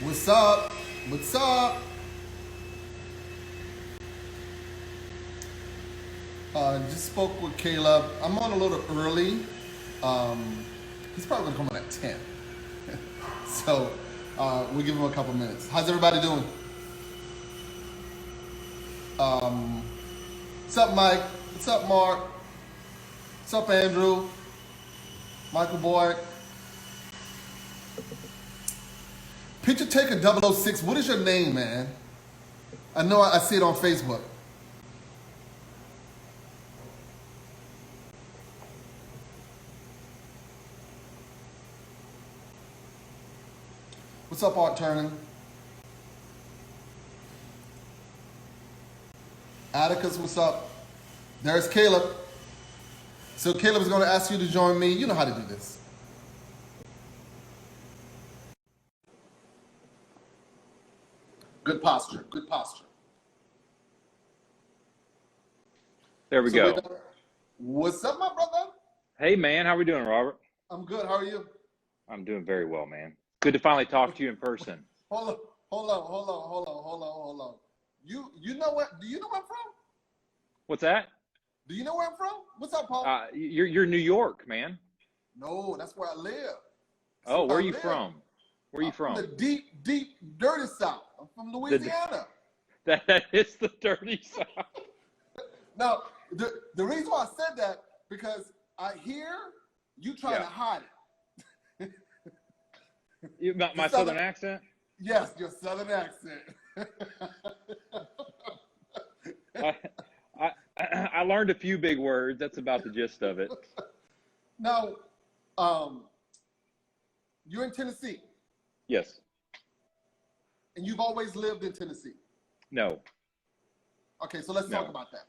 What's up? What's up? Just spoke with Caleb. I'm on a little early. He's probably gonna come on at 10. So we'll give him a couple minutes. How's everybody doing? Um, what's up, Mike? What's up, Mark? What's up, Andrew? Michael Boyd? Picture Taker 006. What is your name, man? I know I see it on Facebook. What's up, Art Turner? Atticus, what's up? There's Caleb. So Caleb is going to ask you to join me. You know how to do this. Good posture. Good posture. There we So go. what's up, my brother? Hey, man. How we doing, Robert? I'm good. How are you? I'm doing very well, man. Good to finally talk to you in person. Hold on. You know what? Do you know where I'm from? What's that? Do you know where I'm from? What's up, Paul? You're New York, man. No, that's where I live. Oh, where are you from? Where are you From from? the deep, dirty South. I'm from Louisiana. That is the dirty South. Now, the reason why I said that, because I hear you trying to hide it. My southern accent? Yes, your southern accent. I learned a few big words. That's about the gist of it. Now, you're in Tennessee. Yes. And you've always lived in Tennessee. No. Okay, so let's talk about that.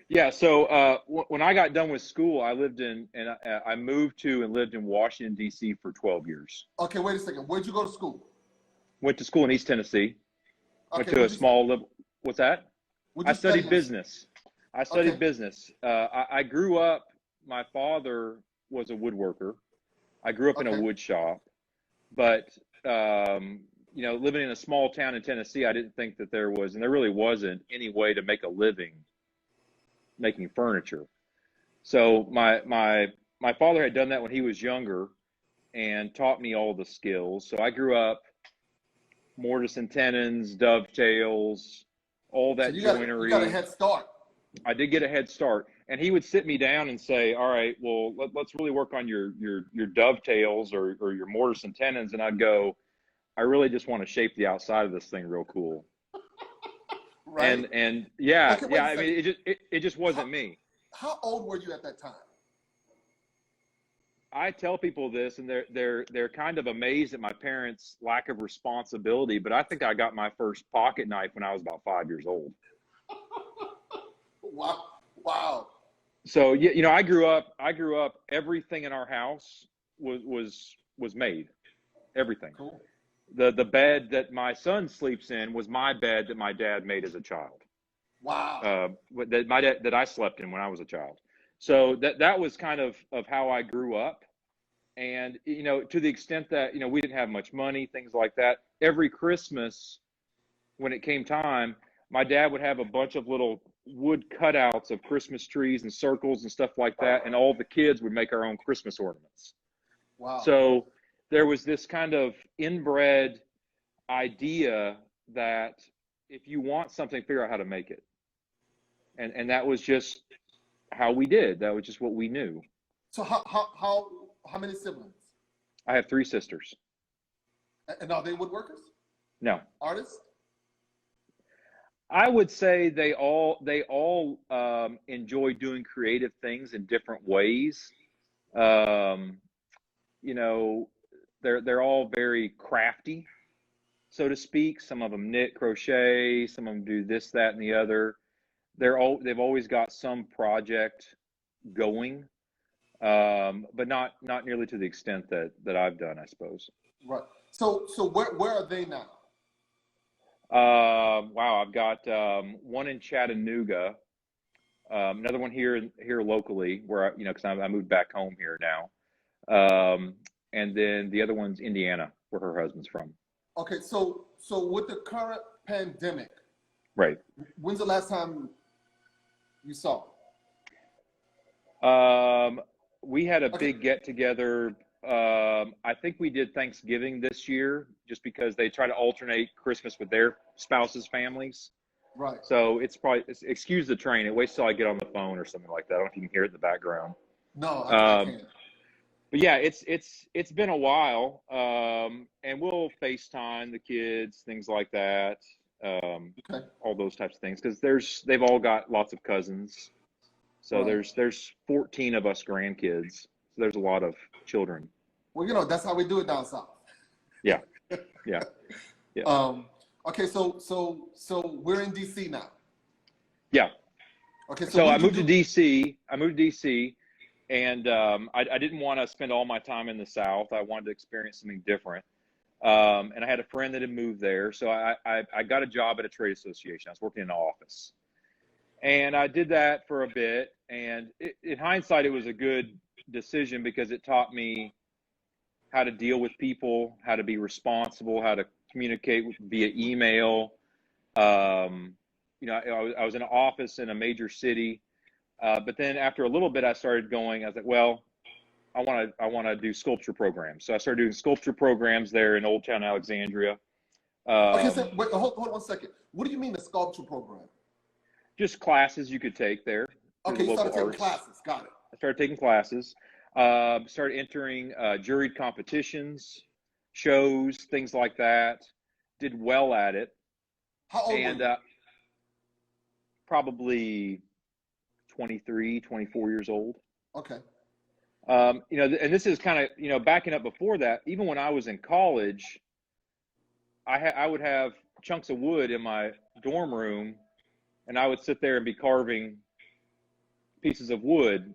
Yeah, so when I got done with school, I moved to and lived in Washington, D.C. for 12 years. Okay, wait a second. Where'd you go to school? Went to school in East Tennessee. Okay, Went to a small what's that? I studied business. Business. I grew up, my father was a woodworker. I grew up in a wood shop, but living in a small town in Tennessee, I didn't think that there was, and there really wasn't, any way to make a living making furniture. So my father had done that when he was younger and taught me all the skills. So I grew up mortise and tenons, dovetails, all that joinery. You got a head start. I did get a head start, and he would sit me down and say, "All right, well, let's really work on your dovetails or your mortise and tenons." And I'd go, "I really just want to shape the outside of this thing real cool." Right. And yeah, I mean, it just wasn't me. How old were you at that time? I tell people this, and they're kind of amazed at my parents' lack of responsibility. But I think I got my first pocket knife when I was about 5 years old. Wow. So I grew up. Everything in our house was made. Everything. Cool. The bed that my son sleeps in was my bed that my dad made as a child. Wow. That I slept in when I was a child. So that was kind of how I grew up. And, to the extent that, we didn't have much money, things like that. Every Christmas, when it came time, my dad would have a bunch of little wood cutouts of Christmas trees and circles and stuff like that. And all the kids would make our own Christmas ornaments. Wow. So there was this kind of inbred idea that if you want something, figure out how to make it. And that was just how we did. That was just what we knew. So how many siblings? I have 3 sisters. And are they woodworkers? No. Artists? I would say they all enjoy doing creative things in different ways. They're all very crafty, so to speak. Some of them knit, crochet. Some of them do this, that, and the other. They've always got some project going, but not nearly to the extent that I've done, I suppose. Right. So where are they now? Wow, I've got one in Chattanooga, another one here locally, where because I moved back home here now. And then the other one's Indiana, where her husband's from. Okay, so with the current pandemic, Right. when's the last time you saw? We had a Okay, big get together. I think we did Thanksgiving this year, just because they try to alternate Christmas with their spouses' families. right. So excuse the train. It waits till I get on the phone or something like that. I don't know if you can hear it in the background. No, I Um, can't. but yeah, it's been a while. And we'll FaceTime the kids, things like that. Okay. All those types of things, because they've all got lots of cousins. So Right. there's 14 of us grandkids. So there's a lot of children. Well, that's how we do it down south. Yeah. Yeah. Yeah. Okay, so we're in DC now. Yeah. Okay, So I moved to DC. And I didn't want to spend all my time in the South. I wanted to experience something different. And I had a friend that had moved there. So I got a job at a trade association. I was working in an office. And I did that for a bit. And in hindsight, it was a good decision, because it taught me how to deal with people, how to be responsible, how to communicate via email. I was in an office in a major city. But then after a little bit, I started going, I was like, well, I want to do sculpture programs. So I started doing sculpture programs there in Old Town Alexandria. Okay, so wait, hold 1 second. What do you mean the sculpture program? Just classes you could take there. Okay, you started taking classes. Got it. I started taking classes. Started entering juried competitions, shows, things like that. Did well at it. How old were you? Probably 23, 24 years old. Okay. And this is kind of, backing up before that. Even when I was in college, I would have chunks of wood in my dorm room, and I would sit there and be carving pieces of wood,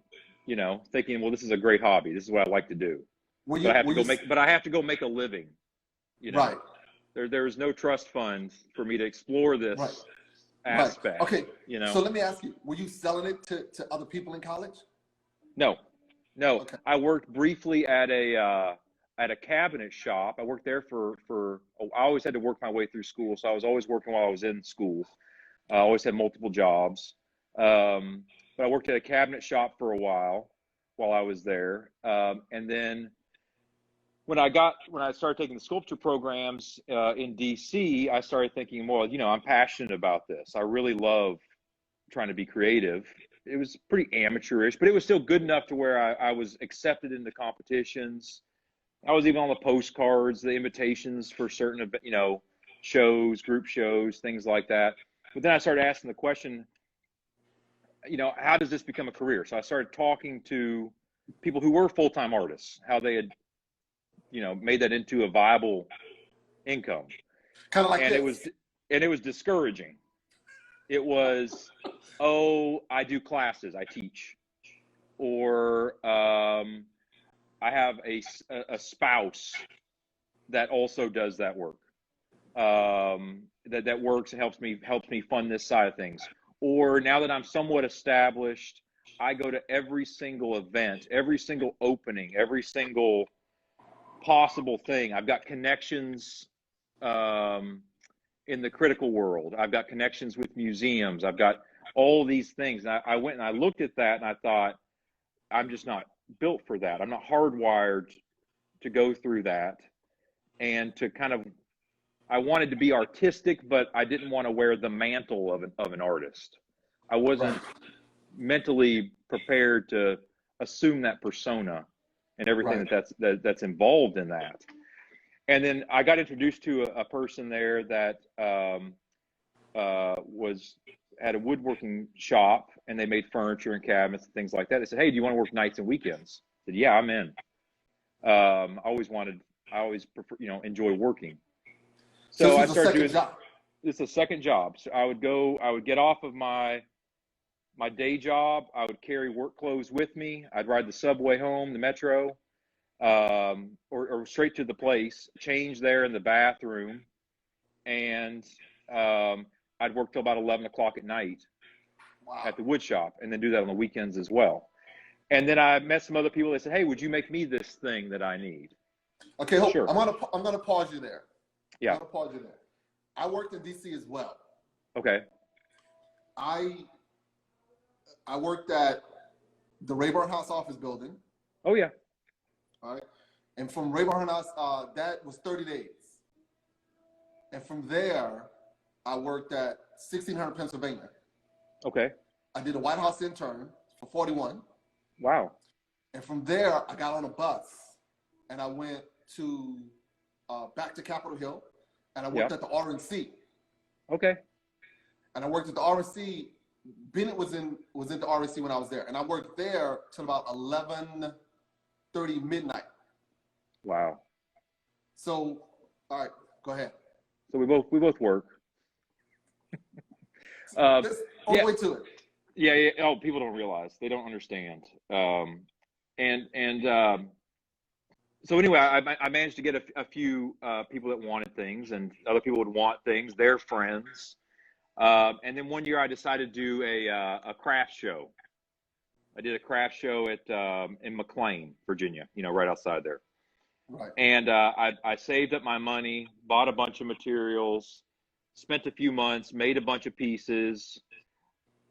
thinking, well, this is a great hobby. This is what I like to do. But I have to go make a living. Right. There is no trust fund for me to explore this aspect. Right. Okay. So let me ask you, were you selling it to other people in college? No. Okay. I worked briefly at a cabinet shop. I worked there I always had to work my way through school. So I was always working while I was in school. I always had multiple jobs. But I worked at a cabinet shop for a while I was there. And then when I started taking the sculpture programs in DC, I started thinking, well, I'm passionate about this. I really love trying to be creative. It was pretty amateurish, but it was still good enough to where I was accepted into competitions. I was even on the postcards, the invitations for certain, shows, group shows, things like that. But then I started asking the question, how does this become a career? So I started talking to people who were full-time artists, how they had, made that into a viable income. Kind of like and this. it was discouraging. It was, oh, I do classes, I teach, or I have a spouse that also does that work. That works and helps me fund this side of things. Or now that I'm somewhat established, I go to every single event, every single opening, every single possible thing. I've got connections in the critical world. I've got connections with museums. I've got all these things. And I went and I looked at that and I thought, I'm just not built for that. I'm not hardwired to go through that, and to I wanted to be artistic, but I didn't want to wear the mantle of an artist. I wasn't mentally prepared to assume that persona and everything that's involved in that. And then I got introduced to a person there that had a woodworking shop, and they made furniture and cabinets and things like that. They said, "Hey, do you want to work nights and weekends?" I said, "Yeah, I'm in." I always prefer, enjoy working. So I started doing it's a second job. So I would get off of my day job. I would carry work clothes with me. I'd ride the subway home, the metro, or straight to the place, change there in the bathroom, and I'd work till about 11 o'clock at night at the wood shop, and then do that on the weekends as well. And then I met some other people that said, hey, would you make me this thing that I need? Okay, hold, Sure. I'm gonna pause you there. Yeah. I'm gonna pause you there. I worked in DC as well. Okay. I worked at the Rayburn House office building. Oh yeah. All right. And from Rayburn House, that was 30 days. And from there, I worked at 1600 Pennsylvania. Okay. I did a White House intern for 41. Wow. And from there, I got on a bus and I went to back to Capitol Hill, and I worked at the RNC. Okay. And I worked at the RNC. Bennett was in the RNC when I was there, and I worked there till about 11:30 midnight. Wow. So, all right, go ahead. So we both work. Let's all the way to it. Yeah, yeah. Oh, people don't realize. They don't understand. So anyway, I managed to get a few people that wanted things, and other people would want things, their friends. And then one year I decided to do a craft show. I did a craft show in McLean, Virginia, right outside there. Right. And I saved up my money, bought a bunch of materials, spent a few months, made a bunch of pieces,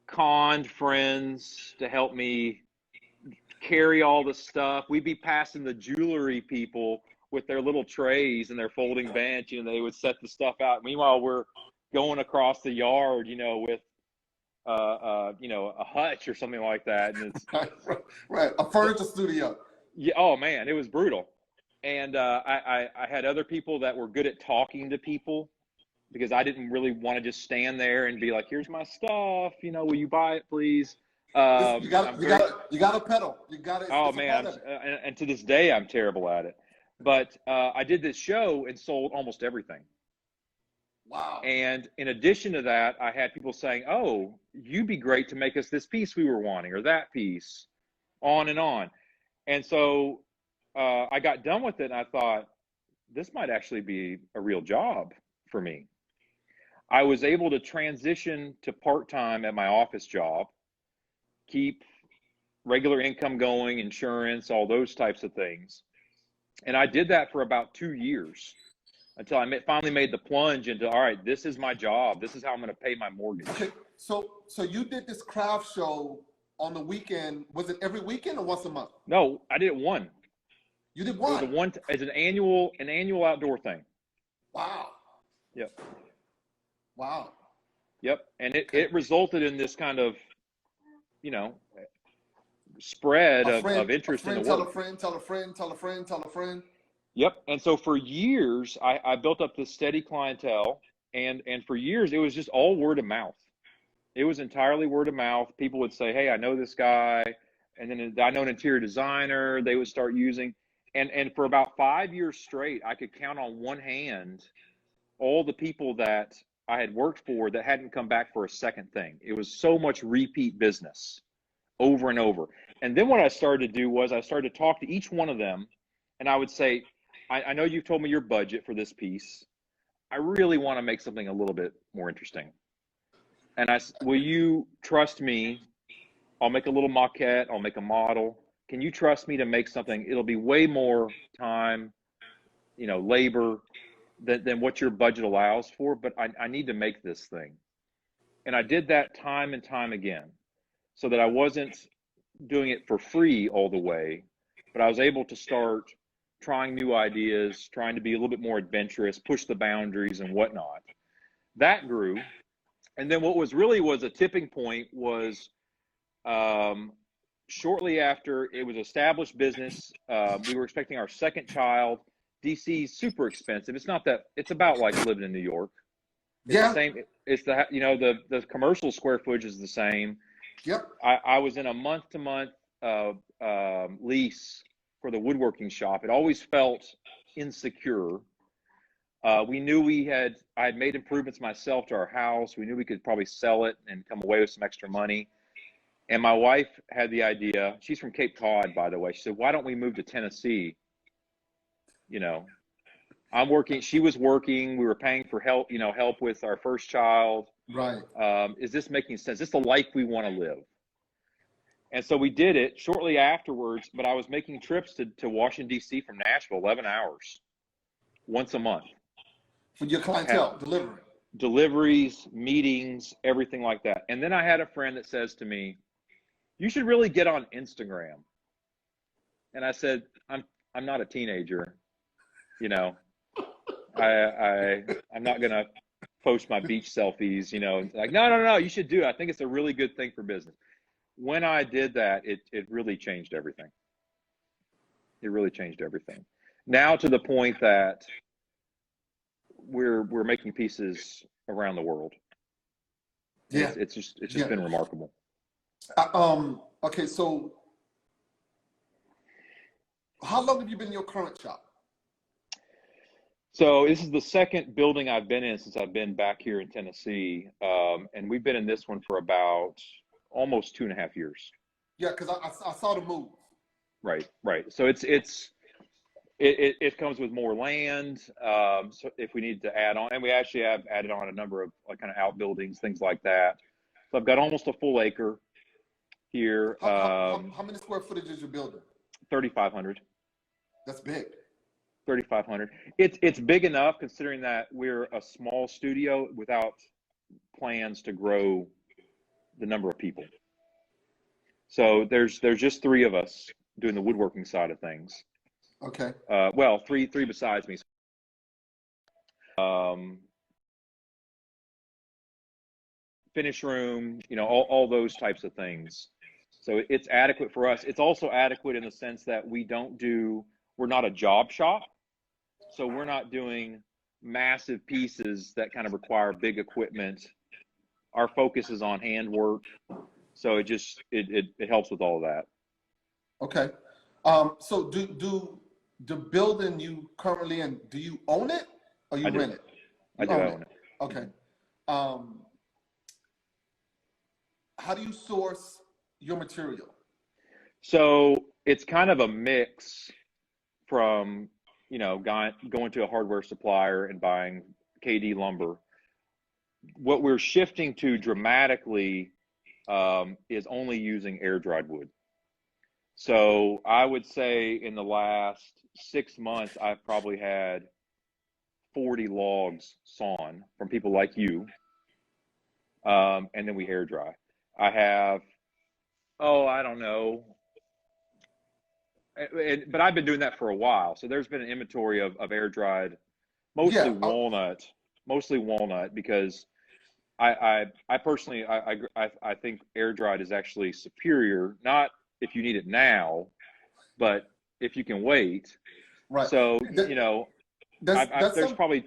conned friends to help me carry all the stuff. We'd be passing the jewelry people with their little trays and their folding bench, and they would set the stuff out. Meanwhile, we're going across the yard, with a hutch or something like that. And it's right, a furniture studio. Yeah. Oh man, it was brutal. And I had other people that were good at talking to people, because I didn't really want to just stand there and be like, "Here's my stuff. Will you buy it, please?" You got to pedal. You got to. Oh man, and to this day I'm terrible at it. But I did this show and sold almost everything. Wow. And in addition to that, I had people saying, "Oh, you'd be great to make us this piece we were wanting, or that piece," on and on. And so I got done with it, and I thought, this might actually be a real job for me. I was able to transition to part-time at my office job, keep regular income going, insurance, all those types of things. And I did that for about 2 years until I finally made the plunge into, all right, this is my job. This is how I'm going to pay my mortgage. Okay. So you did this craft show on the weekend. Was it every weekend or once a month? No, I did it one. You did one? It was it's an annual outdoor thing. Wow. Yep. Wow. Yep. And it resulted in this kind of, spread of interest in the tell work. A friend, tell a friend, tell a friend, tell a friend. Yep. And so for years, I built up this steady clientele, and for years, it was just all word of mouth. It was entirely word of mouth. People would say, "Hey, I know this guy." And then I know an interior designer they would start using. And for about 5 years straight, I could count on one hand all the people that I had worked for that hadn't come back for a second thing. It was so much repeat business over and over. And then what I started to do was I started to talk to each one of them, and I would say, I know you've told me your budget for this piece. I really want to make something a little bit more interesting. And will you trust me? I'll make a little maquette. I'll make a model. Can you trust me to make something? It'll be way more time, labor than what your budget allows for, but I need to make this thing. And I did that time and time again, so that I wasn't doing it for free all the way, but I was able to start trying new ideas, trying to be a little bit more adventurous, push the boundaries and whatnot. That grew. And then what was a tipping point was shortly after it was established business, we were expecting our second child. DC is super expensive. It's not that, it's about like living in New York. It's the same. It's the commercial square footage is the same. Yep. I was in a month-to-month lease for the woodworking shop. It always felt insecure. We knew I had made improvements myself to our house. We knew we could probably sell it and come away with some extra money. And my wife had the idea. She's from Cape Cod, by the way. She said, "Why don't we move to Tennessee? I'm working. She was working. We were paying for help with our first child. Right. Is this making sense? Is this the life we want to live?" And so we did it shortly afterwards, but I was making trips to Washington, D.C. from Nashville, 11 hours, once a month. For your clientele, delivering. Deliveries, meetings, everything like that. And then I had a friend that says to me, you should really get on Instagram. And I said, I'm not a teenager. You know, I'm not going to post my beach selfies, you know, like, no, you should do it. I think it's a really good thing for business. When I did that, it really changed everything. It really changed everything. Now to the point that we're making pieces around the world. Yeah. It's just been remarkable. Okay. So how long have you been in your current shop? So this is the second building I've been in since I've been back here in Tennessee. And we've been in this one for about almost 2.5 years. Yeah, because I saw the move. Right. So it comes with more land. So if we need to add on, and we actually have added on a number of like kind of outbuildings, things like that. So I've got almost a full acre here. How many square footage is your building? 3,500. That's big. 3,500. It's big enough considering that we're a small studio without plans to grow the number of people. So there's just 3 of us doing the woodworking side of things. Okay. Well, three besides me. Finish room, you know, all those types of things. So it's adequate for us. It's also adequate in the sense that we're not a job shop. So we're not doing massive pieces that kind of require big equipment. Our focus is on handwork. So it helps with all of that. Okay. So do the building you currently in, do you own it or you rent it? I do own it. Okay. How do you source your material? So it's kind of a mix from, you know, going to a hardware supplier and buying KD lumber. What we're shifting to dramatically is only using air dried wood. So I would say in the last 6 months, I've probably had 40 logs sawn from people like you. And then we air dry. I have, I don't know. But I've been doing that for a while. So there's been an inventory of air dried, mostly walnut, because I personally, I think air dried is actually superior, not if you need it now, but if you can wait. Right. So, you know, there's probably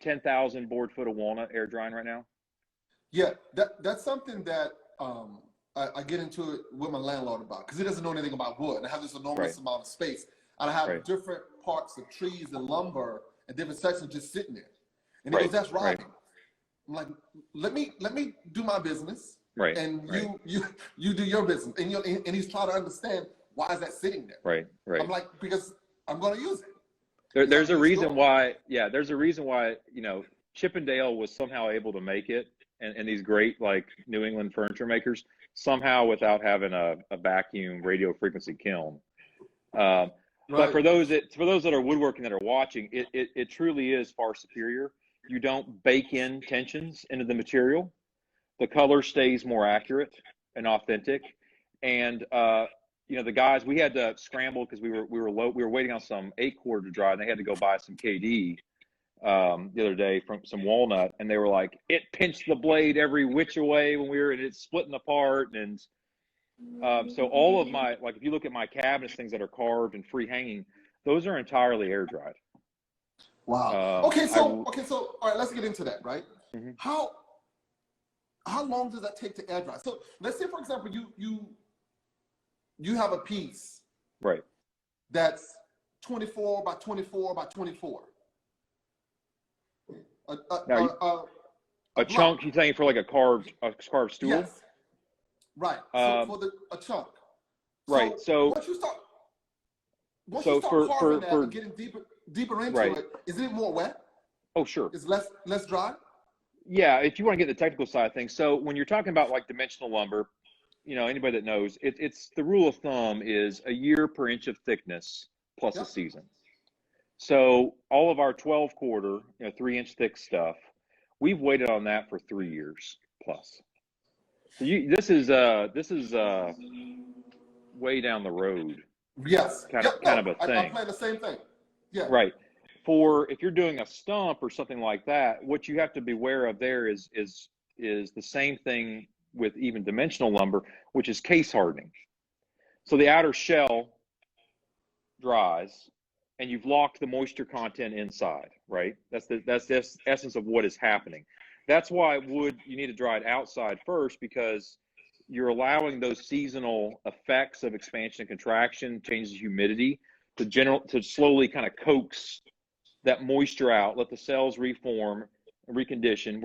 10,000 board foot of walnut air drying right now. Yeah, that's something that I get into it with my landlord about, because he doesn't know anything about wood, and I have this enormous amount of space, and I have different parts of trees and lumber and different sections just sitting there, and he goes, "That's rotting." I'm like, "Let me do my business, and you do your business," and and he's trying to understand why is that sitting there. Right. I'm like, because I'm going to use it. There's a reason why. Yeah, there's a reason why, you know, Chippendale was somehow able to make it, and these great like New England furniture makers somehow without having a vacuum radio frequency kiln. But for those that are woodworking that are watching, it truly is far superior. You don't bake in tensions into the material. The color stays more accurate and authentic. And you know, the guys, we had to scramble because we were waiting on some 8-quarter to dry, and they had to go buy some KD the other day from some walnut, and they were like, it pinched the blade every which way when and it's splitting apart. And so all of my, like, if you look at my cabinets, things that are carved and free hanging, those are entirely air dried. Wow. Okay, so all right, let's get into that, right? Mm-hmm. How long does that take to air dry? So let's say, for example, you have a piece, right, that's 24 by 24 by 24. A chunk, you're saying, for like a carved stool? Yes. Right. So for a chunk. Right. So once you start carving that and getting deeper into it, is it more wet? Oh, sure. It's less dry? Yeah, if you want to get the technical side of things. So when you're talking about like dimensional lumber, anybody that knows, it's the rule of thumb is a year per inch of thickness plus a season. So all of our 12 quarter, 3-inch thick stuff, we've waited on that for 3 years plus. So this is way down the road. Yes. Kind of a thing. I plan the same thing. Yeah. Right. If you're doing a stump or something like that, what you have to be aware of there is the same thing with even dimensional lumber, which is case hardening. So the outer shell dries and you've locked the moisture content inside, right? That's the essence of what is happening. That's why you need to dry it outside first, because you're allowing those seasonal effects of expansion and contraction, changes of humidity, to slowly kind of coax that moisture out, let the cells reform, recondition.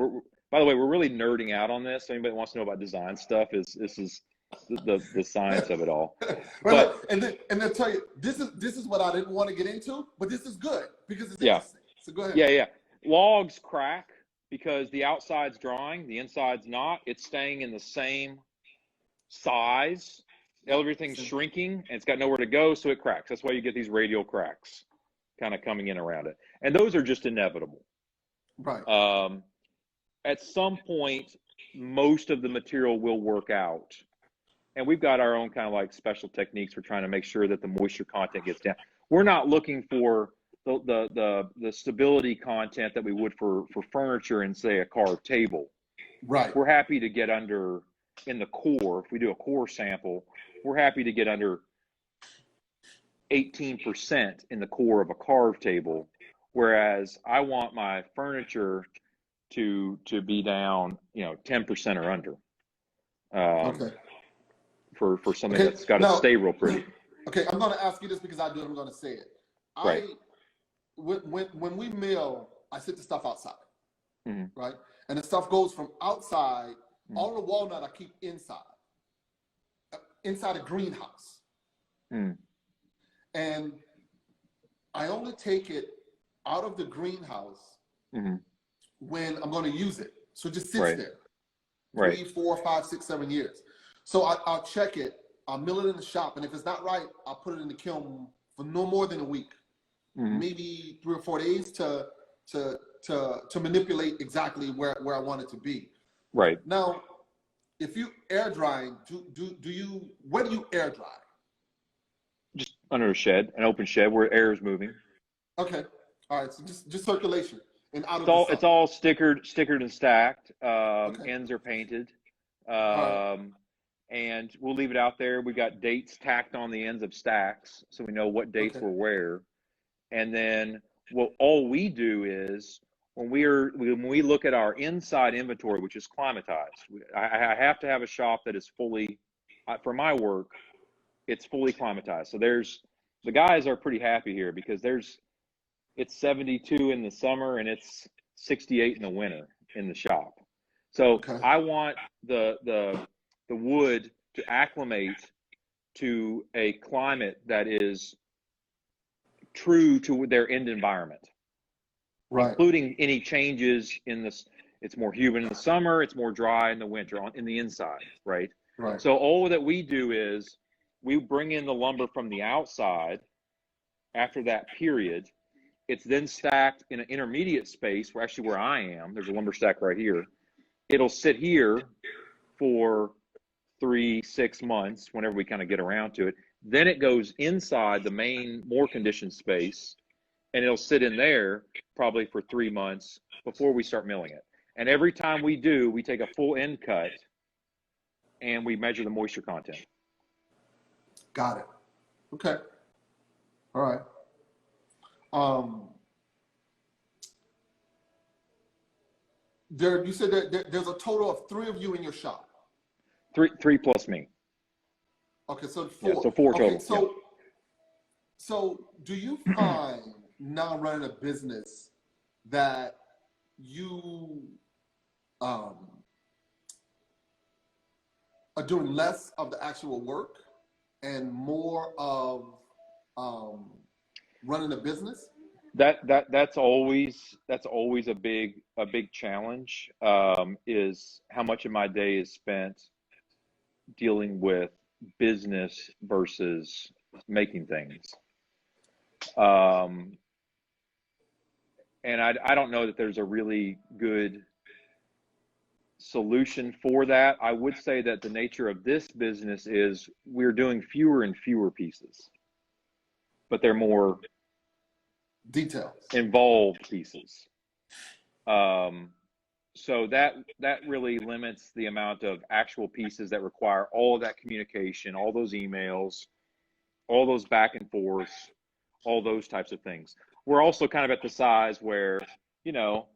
By the way, we're really nerding out on this. So anybody wants to know about design stuff, this is the science of it all. But and then tell you, this is what I didn't want to get into, but this is good because it's interesting. So go ahead. Yeah. Logs crack because the outside's drying, the inside's not. It's staying in the same size. Everything's shrinking and it's got nowhere to go, so it cracks. That's why you get these radial cracks kind of coming in around it. And those are just inevitable. Right. At some point, most of the material will work out. And we've got our own kind of like special techniques for trying to make sure that the moisture content gets down. We're not looking for the stability content that we would for furniture and, say, a carved table. Right. We're happy to get under, in the core, if we do a core sample, we're happy to get under 18% in the core of a carved table, whereas I want my furniture to be down, 10% or under. Okay. For something that's got to stay real pretty. Okay, I'm going to ask you this because I do. I'm going to say it. Right. When we mill, I sit the stuff outside, Mm-hmm. right? And the stuff goes from outside. Mm-hmm. All the walnut I keep inside a greenhouse. Mm-hmm. And I only take it out of the greenhouse Mm-hmm. when I'm going to use it. So it just sits there. Right. 3, 4, 5, 6, 7 years. So I'll check it. I'll mill it in the shop, and if it's not right, I'll put it in the kiln for no more than a week, maybe 3 or 4 days to manipulate exactly where I want it to be. Right. Now, if you air dry, where do you air dry? Just under a shed, an open shed where air is moving. Okay. All right. So just circulation and out It's all stickered and stacked. Okay. Ends are painted. Right. And we'll leave it out there. We got dates tacked on the ends of stacks, so we know what dates were where. And then all we do is when we look at our inside inventory, which is climatized, I have to have a shop that is fully, for my work, it's fully climatized. So the guys are pretty happy here because it's 72 in the summer and it's 68 in the winter in the shop. So I want the wood to acclimate to a climate that is true to their end environment, including any changes in this. It's more humid in the summer, it's more dry in the winter in the inside, right? So all that we do is we bring in the lumber from the outside after that period. It's then stacked in an intermediate space where I am. There's a lumber stack right here. It'll sit here for 3-6 months whenever we kind of get around to it. Then it goes inside the main more conditioned space and it'll sit in there probably for 3 months before we start milling it. And every time we do, we take a full end cut and we measure the moisture content. Got it. Okay. All right. You said that there's a total of 3 of you in your shop. Three plus me. Okay, so 4. Yeah, so 4 total. So do you find now running a business that you are doing less of the actual work and more of running a business? That's always a big challenge, is how much of my day is spent dealing with business versus making things. And I don't know that there's a really good solution for that. I would say that the nature of this business is we're doing fewer and fewer pieces, but they're more details, involved pieces. So that really limits the amount of actual pieces that require all of that communication, all those emails, all those back and forth, all those types of things. We're also kind of at the size where, you know,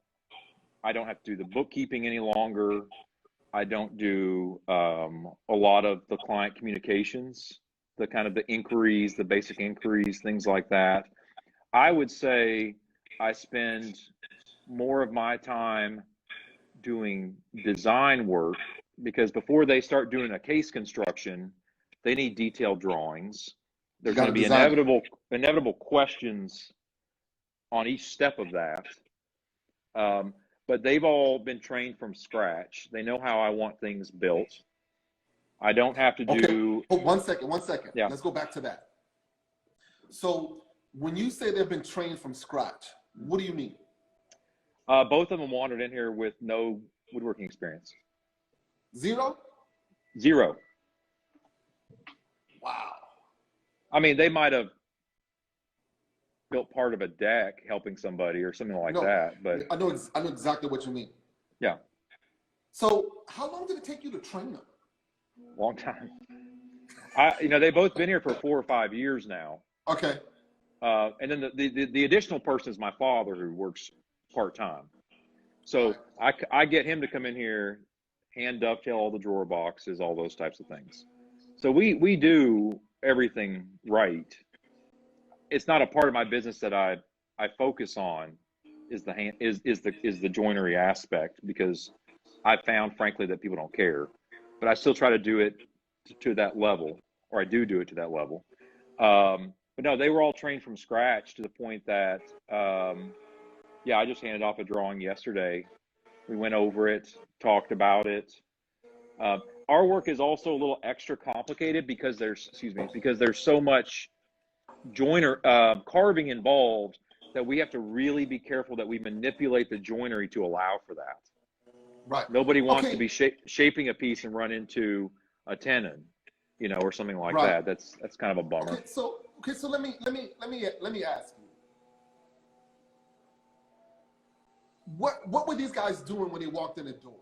I don't have to do the bookkeeping any longer. I don't do a lot of the client communications, the kind of the inquiries, the basic inquiries, things like that. I would say I spend more of my time doing design work, because before they start doing a case construction, they need detailed drawings. There's going to be inevitable questions on each step of that. But they've all been trained from scratch. They know how I want things built. I don't have to do. Oh, one second. Yeah. Let's go back to that. So when you say they've been trained from scratch, what do you mean? Both of them wandered in here with no woodworking experience. Zero. Wow. I mean, they might have built part of a deck helping somebody or something like that, but I know exactly what you mean. Yeah. So how long did it take you to train them? Long time. They've both been here for 4 or 5 years now. Okay. And then the additional person is my father, who works part-time. So I get him to come in here, hand dovetail all the drawer boxes, all those types of things. So we do everything right. It's not a part of my business that I focus on is the joinery aspect, because I found, frankly, that people don't care. But I still try to do it to that level, or I do it to that level. But no, they were all trained from scratch, to the point that, I just handed off a drawing yesterday. We went over it, talked about it. Our work is also a little extra complicated because there's so much carving involved, that we have to really be careful that we manipulate the joinery to allow for that. Right. Nobody wants to be shaping a piece and run into a tenon, or something like that. That's kind of a bummer. So let me ask you, what were these guys doing when they walked in the door?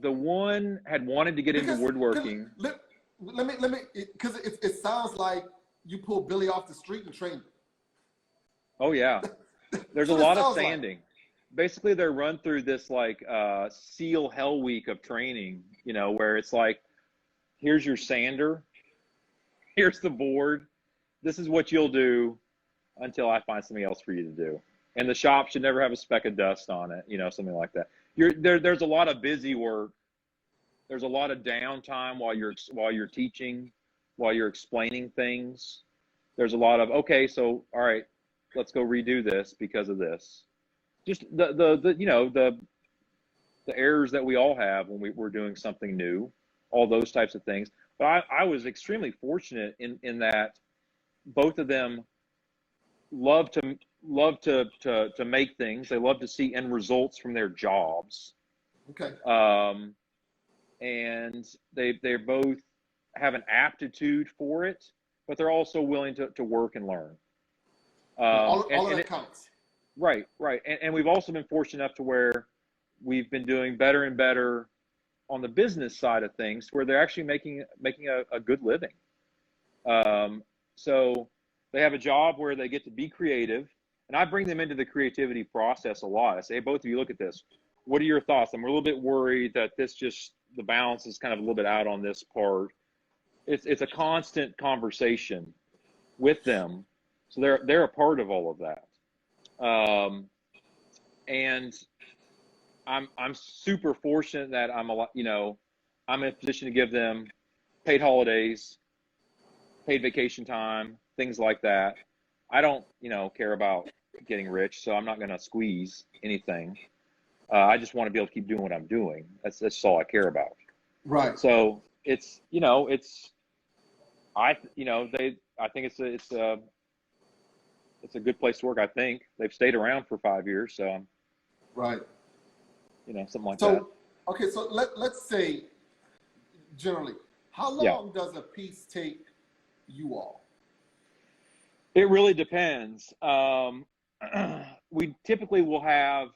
The one had wanted to get into woodworking. Let me, because it sounds like you pulled Billy off the street and trained him. Oh yeah, there's a lot of sanding. Basically, they're run through this SEAL hell week of training. Where it's like, here's your sander, here's the board, this is what you'll do until I find something else for you to do. And the shop should never have a speck of dust on it, something like that. There's a lot of busy work. There's a lot of downtime while you're teaching, while you're explaining things. There's a lot of, okay, so all right, let's go redo this because of this. Just the errors that we all have when we're doing something new, all those types of things. But I was extremely fortunate in that both of them love to make things. They love to see end results from their jobs. Okay. And they both have an aptitude for it, but they're also willing to work and learn. All of that counts. Right. And we've also been fortunate enough to where we've been doing better and better on the business side of things, where they're actually making a good living. So they have a job where they get to be creative, and I bring them into the creativity process a lot. I say, hey, both of you, look at this. What are your thoughts? I'm a little bit worried that the balance is kind of a little bit out on this part. It's a constant conversation with them, so they're a part of all of that. And I'm super fortunate that I'm in a position to give them paid holidays, paid vacation time, things like that. I don't care about getting rich, so I'm not going to squeeze anything. I just want to be able to keep doing what I'm doing. That's all I care about. Right. So it's, I think it's a good place to work. I think they've stayed around for 5 years. So, right. Something like so, that. Okay. So let's say generally, how long does a piece take you all? It really depends. We typically will have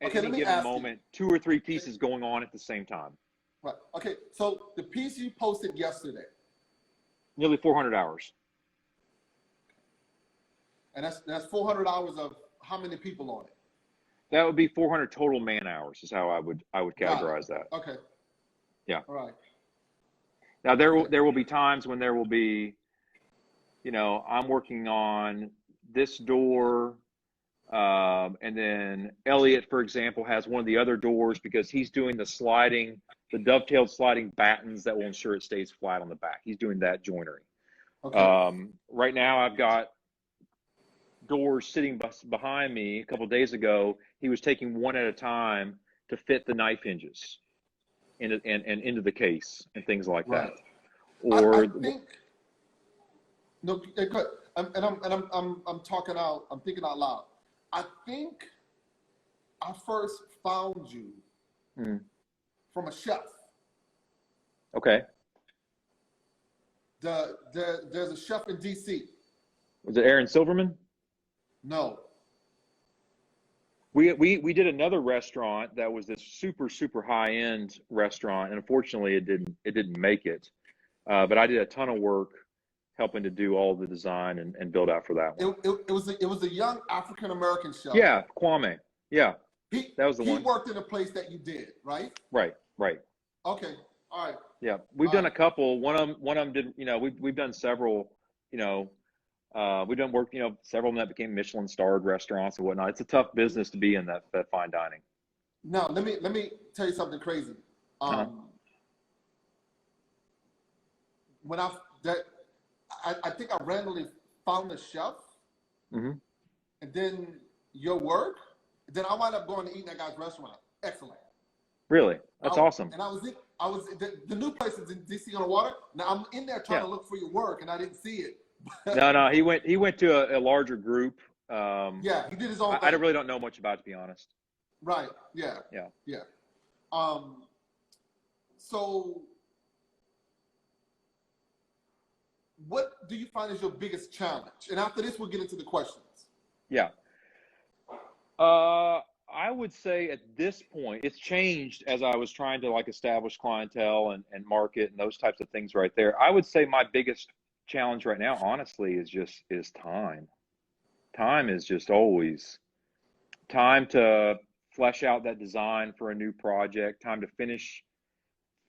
at any given moment 2 or 3 pieces going on at the same time. Right. Okay. So the piece you posted yesterday. Nearly 400 hours. And that's 400 hours of how many people on it? That would be 400 total man hours is how I would categorize that. Okay. Yeah. All right. Now there will be times when there will be, I'm working on this door, and then Elliot, for example, has one of the other doors because he's doing the dovetailed sliding battens that will ensure it stays flat on the back. He's doing that joinery. Okay. Right now I've got doors sitting behind me. A couple of days ago, he was taking one at a time to fit the knife hinges and into the case and things like that. Or I think no, I'm talking out. I'm thinking out loud. I think I first found you from a chef. Okay. There's a chef in DC. Was it Aaron Silverman? No. We did another restaurant that was this super, super high end restaurant, and unfortunately it didn't make it. But I did a ton of work helping to do all the design and build out for that one. It was a young African American chef. Yeah, Kwame. Yeah, that was the one. He worked in a place that you did, right? Right. Okay, all right. Yeah, we've done a couple. One of them did. We've done several. We've done work. Several of them that became Michelin starred restaurants and whatnot. It's a tough business to be in that fine dining. Now let me tell you something crazy. When I think I randomly found a chef, and then your work, then I wound up going to eat in that guy's restaurant. Excellent. Really? That's awesome. And I was the new place is in DC on the water. Now I'm in there trying to look for your work, and I didn't see it. No, he went to a larger group. Yeah, he did his own thing. I really don't know much about it, to be honest. Right. Yeah. So what do you find is your biggest challenge? And after this, we'll get into the questions. Yeah. I would say at this point, it's changed as I was trying to establish clientele and market and those types of things right there. I would say my biggest challenge right now, honestly, is time. Time is just always time to flesh out that design for a new project, time to finish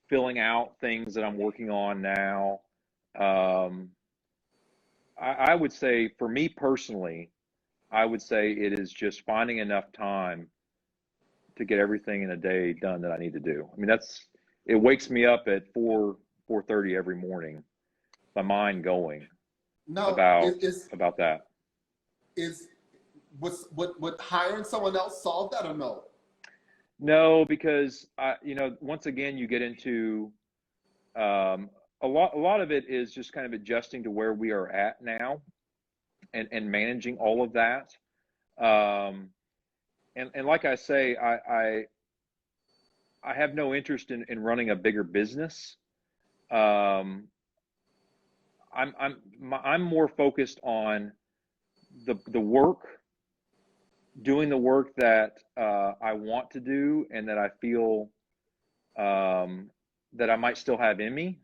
filling out things that I'm working on now. I would say for me personally, I would say it is just finding enough time to get everything in a day done that I need to do. I mean, it wakes me up at 4:30 every morning, my mind going about that. Would hiring someone else solve that or no? No, because once again, you get into a lot of it is just kind of adjusting to where we are at now and managing all of that. And like I say, I have no interest in running a bigger business. I'm more focused on the work, doing the work that I want to do and that I feel that I might still have in me,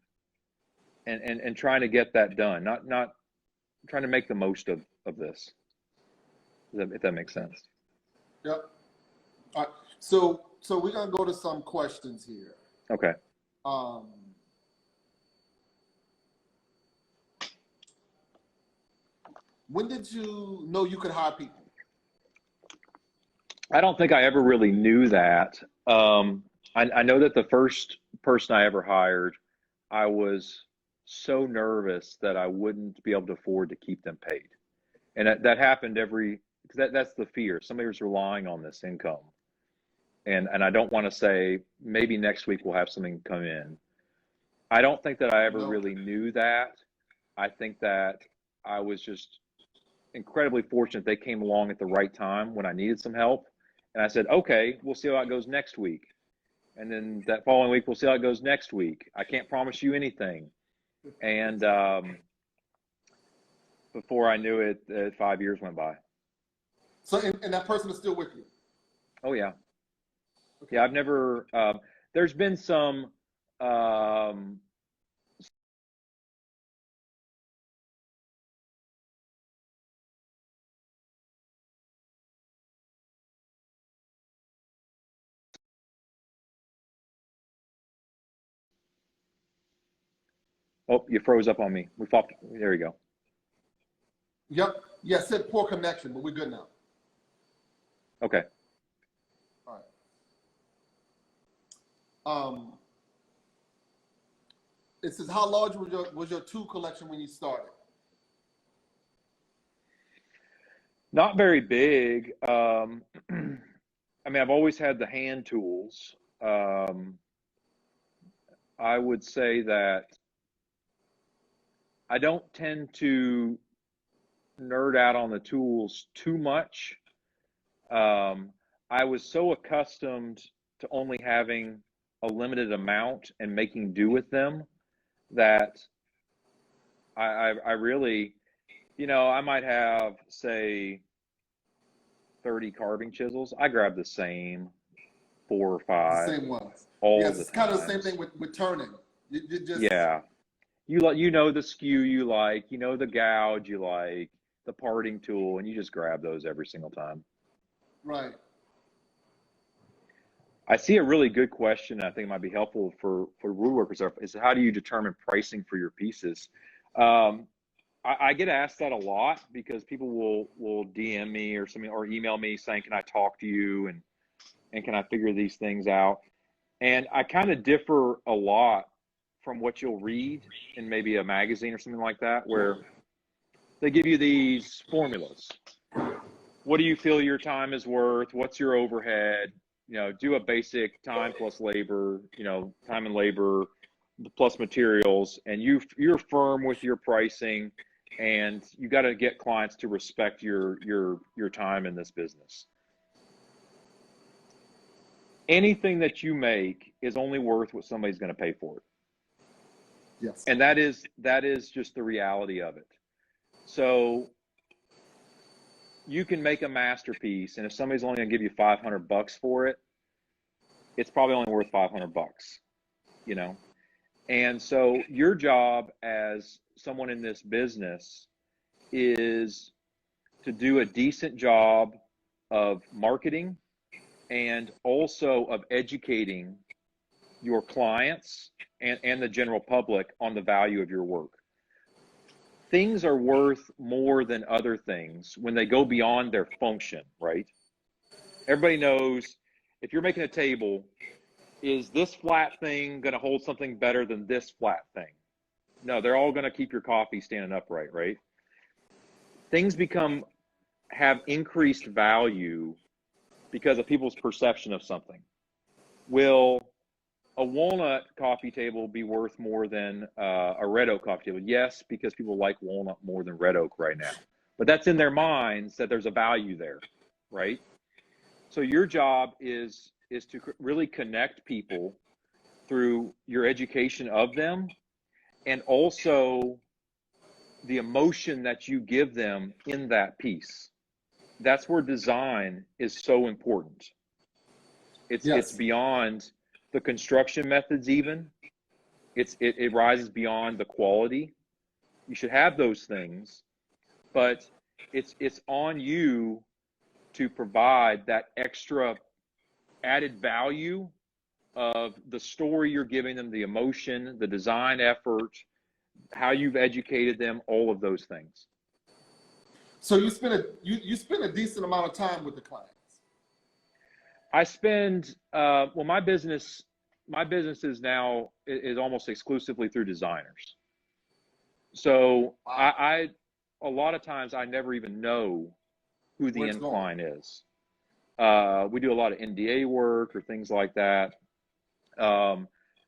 and trying to get that done, not trying to make the most of this, if that makes sense. Yep. All right. So we're gonna go to some questions here. Okay. When did you know you could hire people? I don't think I ever really knew that. I know that the first person I ever hired, I was so nervous that I wouldn't be able to afford to keep them paid. And that happened because that's the fear. Somebody was relying on this income. And I don't want to say maybe next week we'll have something come in. I don't think that I ever really knew that. I think that I was just incredibly fortunate they came along at the right time when I needed some help. And I said, okay, we'll see how it goes next week. And then that following week, we'll see how it goes next week. I can't promise you anything. And before I knew it, 5 years went by. So, and that person is still with you? Oh, yeah. Okay. Yeah, I've never, there's been some, oh, you froze up on me. We flopped. There you go. Yep. Yeah, it said poor connection, but we're good now. Okay. All right. It says, how large was your tool collection when you started? Not very big. I mean, I've always had the hand tools. I would say that I don't tend to nerd out on the tools too much. I was so accustomed to only having a limited amount and making do with them that I really, you know, I might have, say, 30 carving chisels. I grab the same 4 or 5. The same ones. All yes, the it's time. kind of the same thing with turning. You just, yeah. You know the skew you like, you know the gouge you like, the parting tool, and you just grab those every single time. Right. I see a really good question. I think it might be helpful for woodworkers is how do you determine pricing for your pieces? I get asked that a lot because people will DM me or something or email me saying, can I talk to you and can I figure these things out? And I kind of differ a lot from what you'll read in maybe a magazine or something like that, where they give you these formulas. What do you feel your time is worth? What's your overhead? You know, do a basic time plus labor, you know, time and labor plus materials, and you're firm with your pricing, and you got to get clients to respect your time in this business. Anything that you make is only worth what somebody's going to pay for it. Yes. And that is just the reality of it. So you can make a masterpiece, and if somebody's only going to give you $500 for it, it's probably only worth $500, you know? And so your job as someone in this business is to do a decent job of marketing and also of educating your clients and the general public on the value of your work. Things are worth more than other things when they go beyond their function, right? Everybody knows if you're making a table, is this flat thing going to hold something better than this flat thing? No, they're all going to keep your coffee standing upright, right? Things have increased value because of people's perception of something. Will a walnut coffee table be worth more than a red oak coffee table? Yes, because people like walnut more than red oak right now. But that's in their minds that there's a value there, right? So your job is to really connect people through your education of them, and also the emotion that you give them in that piece. That's where design is so important. It's beyond the construction methods even. It rises beyond the quality. You should have those things, but it's on you to provide that extra added value of the story you're giving them, the emotion, the design effort, how you've educated them, all of those things. So you spend a decent amount of time with the clients. I spend well, my business is now is almost exclusively through designers. So wow. I a lot of times I never even know who the end client is. We do a lot of NDA work or things like that.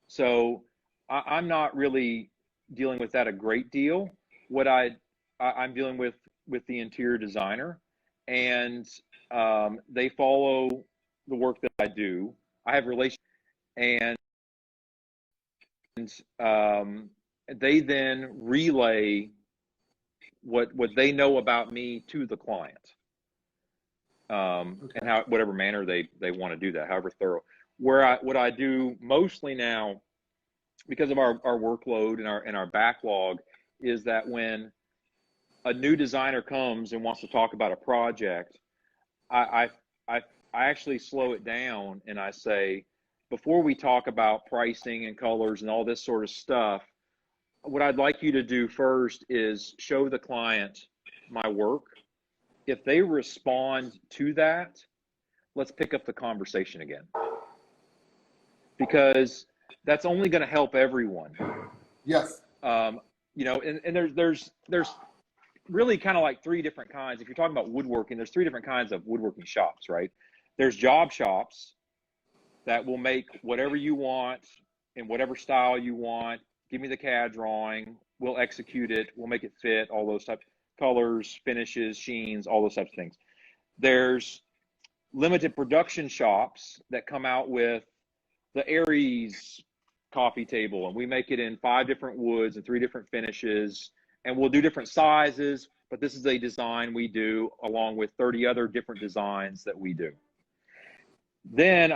So I'm not really dealing with that a great deal. What I'm dealing with the interior designer, and they follow the work that I do. I have relations, and they then relay what they know about me to the client, and how, whatever manner they want to do that, however thorough. What I do mostly now, because of our workload and our backlog, is that when a new designer comes and wants to talk about a project, I actually slow it down and I say, before we talk about pricing and colors and all this sort of stuff, what I'd like you to do first is show the client my work. If they respond to that, let's pick up the conversation again, because that's only going to help everyone. Yes. You know, and there's really kind of like three different kinds. If you're talking about woodworking, there's three different kinds of woodworking shops, right? There's job shops that will make whatever you want in whatever style you want. Give me the CAD drawing, we'll execute it, we'll make it fit, all those types, colors, finishes, sheens, all those types of things. There's limited production shops that come out with the Aries coffee table, and we make it in 5 different woods and 3 different finishes, and we'll do different sizes, but this is a design we do along with 30 other different designs that we do. Then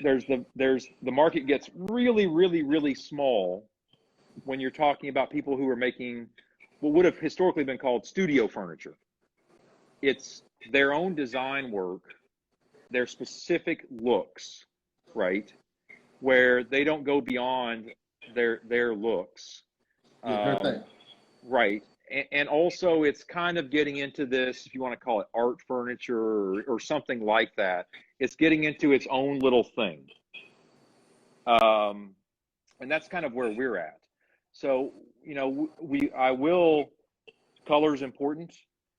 the market gets really, really, really small when you're talking about people who are making what would have historically been called studio furniture. It's their own design work, their specific looks, right? Where they don't go beyond their looks. Right. And also it's kind of getting into this, if you want to call it art furniture or something like that. It's getting into its own little thing. And that's kind of where we're at. So, you know, color is important.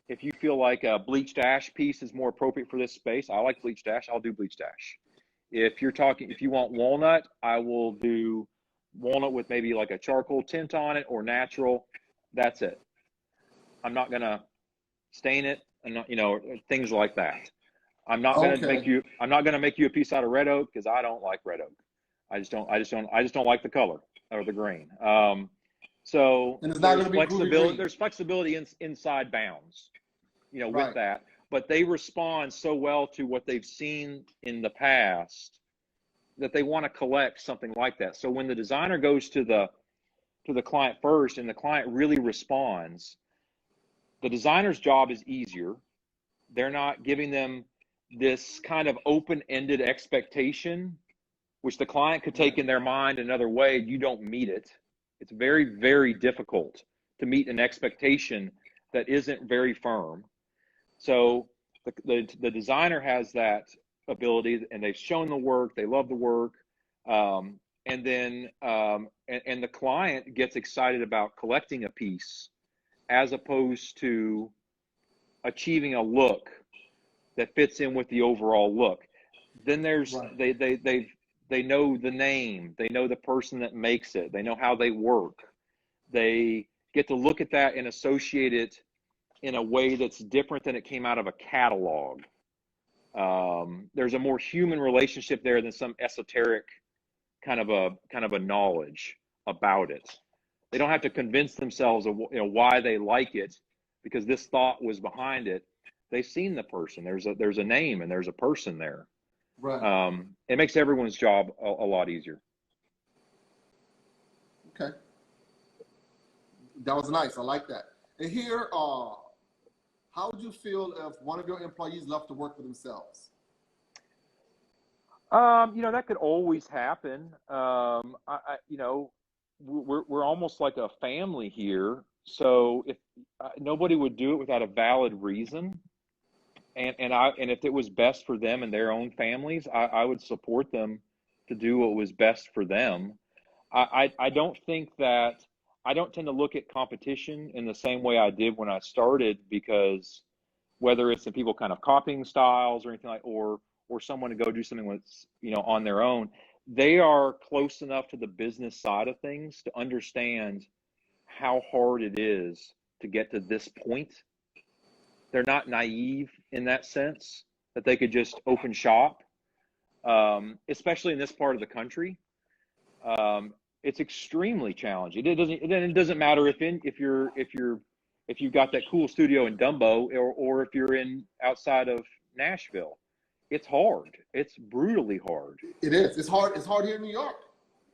If you feel like a bleached ash piece is more appropriate for this space, I like bleached ash, I'll do bleached ash. If you want walnut, I will do walnut with maybe like a charcoal tint on it or natural. That's it. I'm not gonna stain it, and you know, things like that. I'm not gonna make you a piece out of red oak, because I don't like red oak. I just don't like the color or the grain. So there's flexibility inside bounds, you know, with that. But they respond so well to what they've seen in the past that they want to collect something like that. So when the designer goes to the client first and the client really responds, the designer's job is easier. They're not giving them this kind of open-ended expectation, which the client could take in their mind another way. You don't meet it. It's very, very difficult to meet an expectation that isn't very firm. So the designer has that ability, and they've shown the work, they love the work, and then and the client gets excited about collecting a piece as opposed to achieving a look that fits in with the overall look. Then there's they know the name, they know the person that makes it, they know how they work. They get to look at that and associate it in a way that's different than it came out of a catalog. There's a more human relationship there than some esoteric kind of a knowledge about it. They don't have to convince themselves of, you know, why they like it, because this thought was behind it. They've seen the person. There's a name and there's a person there. Right. It makes everyone's job a lot easier. Okay. That was nice. I like that. And here, how would you feel if one of your employees left to work for themselves? You know, that could always happen. You know, we're almost like a family here. So if nobody would do it without a valid reason, and if it was best for them and their own families, I would support them to do what was best for them. I don't tend to look at competition in the same way I did when I started, because whether it's in people kind of copying styles or anything like, or or someone to go do something with, on their own, they are close enough to the business side of things to understand how hard it is to get to this point. They're not naive in that sense that they could just open shop, especially in this part of the country. It's extremely challenging. It doesn't matter if you've got that cool studio in Dumbo or if you're outside of Nashville. It's hard. It's brutally hard. It is. It's hard. It's hard here in New York.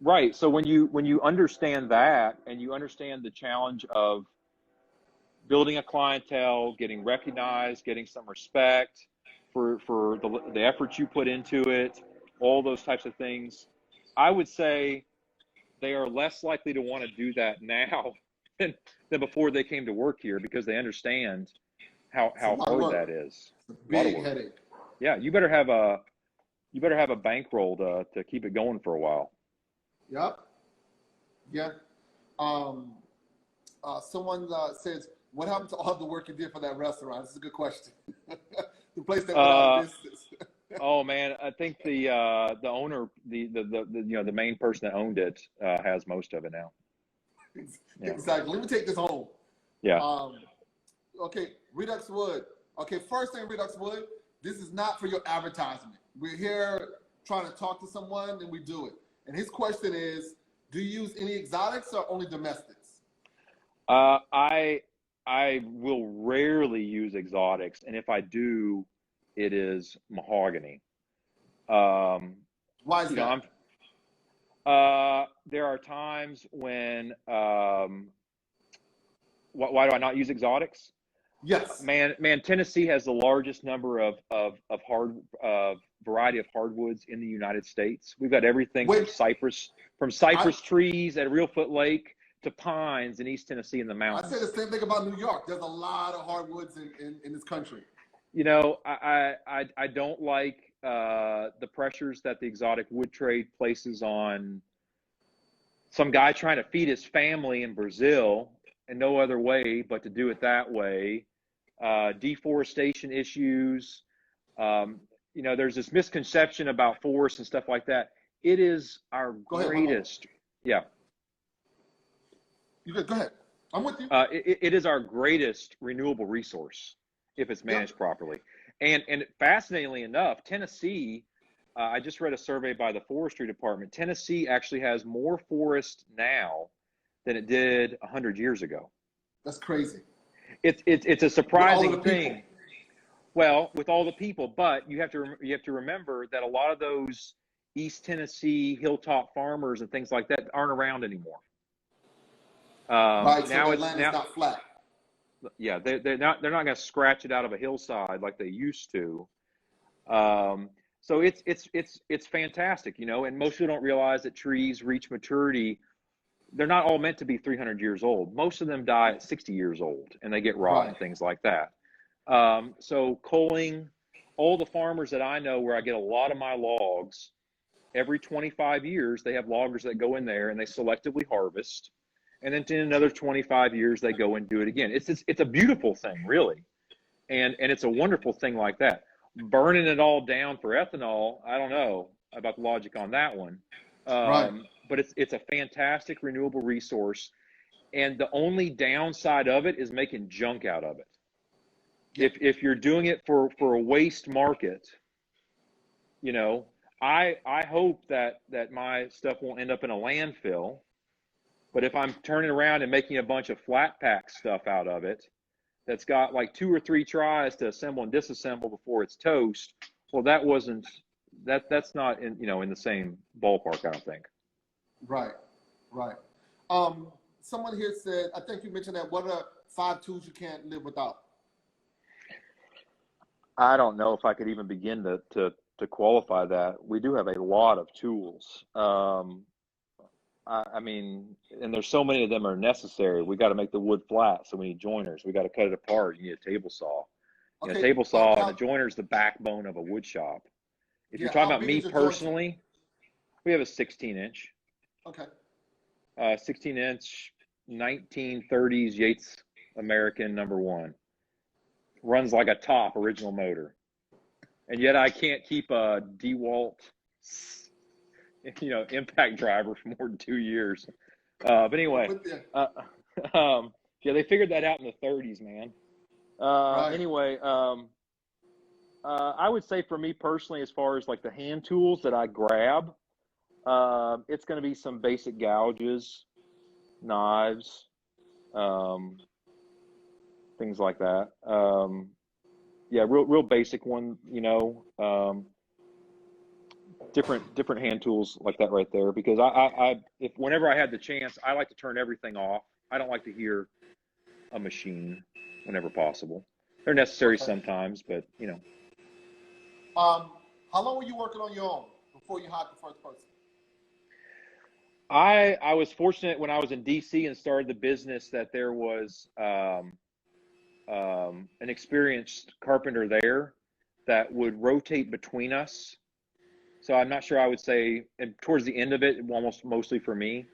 Right. So when you understand that, and you understand the challenge of building a clientele, getting recognized, getting some respect for the effort you put into it, all those types of things, I would say they are less likely to want to do that now than before they came to work here, because they understand how hard that is. It's a big headache. Yeah, you better have a bankroll to keep it going for a while. Yep. Yeah. Someone says, what happened to all the work you did for that restaurant? This is a good question. The place that went out of business. Oh man, I think the owner, the main person that owned it, has most of it now. Yeah. Exactly. Let me take this home. Yeah. Okay, Redux Wood. Okay, first thing, Redux Wood, this is not for your advertisement. We're here trying to talk to someone, and we do it. And his question is, do you use any exotics or only domestics? I will rarely use exotics, and if I do, it is mahogany. Why is that? There are times when why do I not use exotics? Yes. Man, Tennessee has the largest number of variety of hardwoods in the United States. We've got everything from cypress trees at Reelfoot Lake to pines in East Tennessee in the mountains. I say the same thing about New York. There's a lot of hardwoods in this country. I don't like the pressures that the exotic wood trade places on some guy trying to feed his family in Brazil, and no other way but to do it that way. Deforestation issues. There's this misconception about forests and stuff like that. It is our greatest. Yeah. You good? Go ahead. I'm with you. It is our greatest renewable resource if it's managed properly. And fascinatingly enough, Tennessee, I just read a survey by the Forestry Department. Tennessee actually has more forest now than it did 100 years ago. That's crazy. It's a surprising thing. Well, with all the people, but you have to remember that a lot of those East Tennessee hilltop farmers and things like that aren't around anymore. Right. Now so it's land's not flat. Yeah, they're not going to scratch it out of a hillside like they used to. So it's fantastic, and most people don't realize that trees reach maturity. They're not all meant to be 300 years old. Most of them die at 60 years old, and they get rot and things like that. So culling, all the farmers that I know where I get a lot of my logs, every 25 years, they have loggers that go in there and they selectively harvest. And then in another 25 years, they go and do it again. It's a beautiful thing, really. And it's a wonderful thing like that. Burning it all down for ethanol, I don't know about the logic on that one. But it's a fantastic renewable resource. And the only downside of it is making junk out of it. If you're doing it for a waste market, I hope that my stuff won't end up in a landfill. But if I'm turning around and making a bunch of flat pack stuff out of it, that's got like 2 or 3 tries to assemble and disassemble before it's toast, well, that's not in the same ballpark, I don't think. Right. Someone here said, I think you mentioned that, what are 5 tools you can't live without? I don't know if I could even begin to qualify that. We do have a lot of tools. I mean, and there's so many of them are necessary. We got to make the wood flat, so we need joiners. We got to cut it apart. You need a table saw. A table saw and a joiner is the backbone of a wood shop. If you're talking about me personally, we have a 16-inch. Okay. 16-inch, 1930s Yates American #1. Runs like a top original motor. and yet I can't keep a DeWalt, impact driver for more than 2 years. But anyway, yeah, they figured that out in the 30s, man. Right. Anyway, I would say for me personally, as far as like the hand tools that I grab, it's going to be some basic gouges, knives, things like that. Yeah, real basic one, different hand tools like that right there, because if whenever I had the chance, I like to turn everything off. I don't like to hear a machine whenever possible. They're necessary sometimes, but How long were you working on your own before you hired the first person? I was fortunate when I was in DC and started the business that there was an experienced carpenter there that would rotate between us. So I'm not sure I would say, and towards the end of it, mostly for me.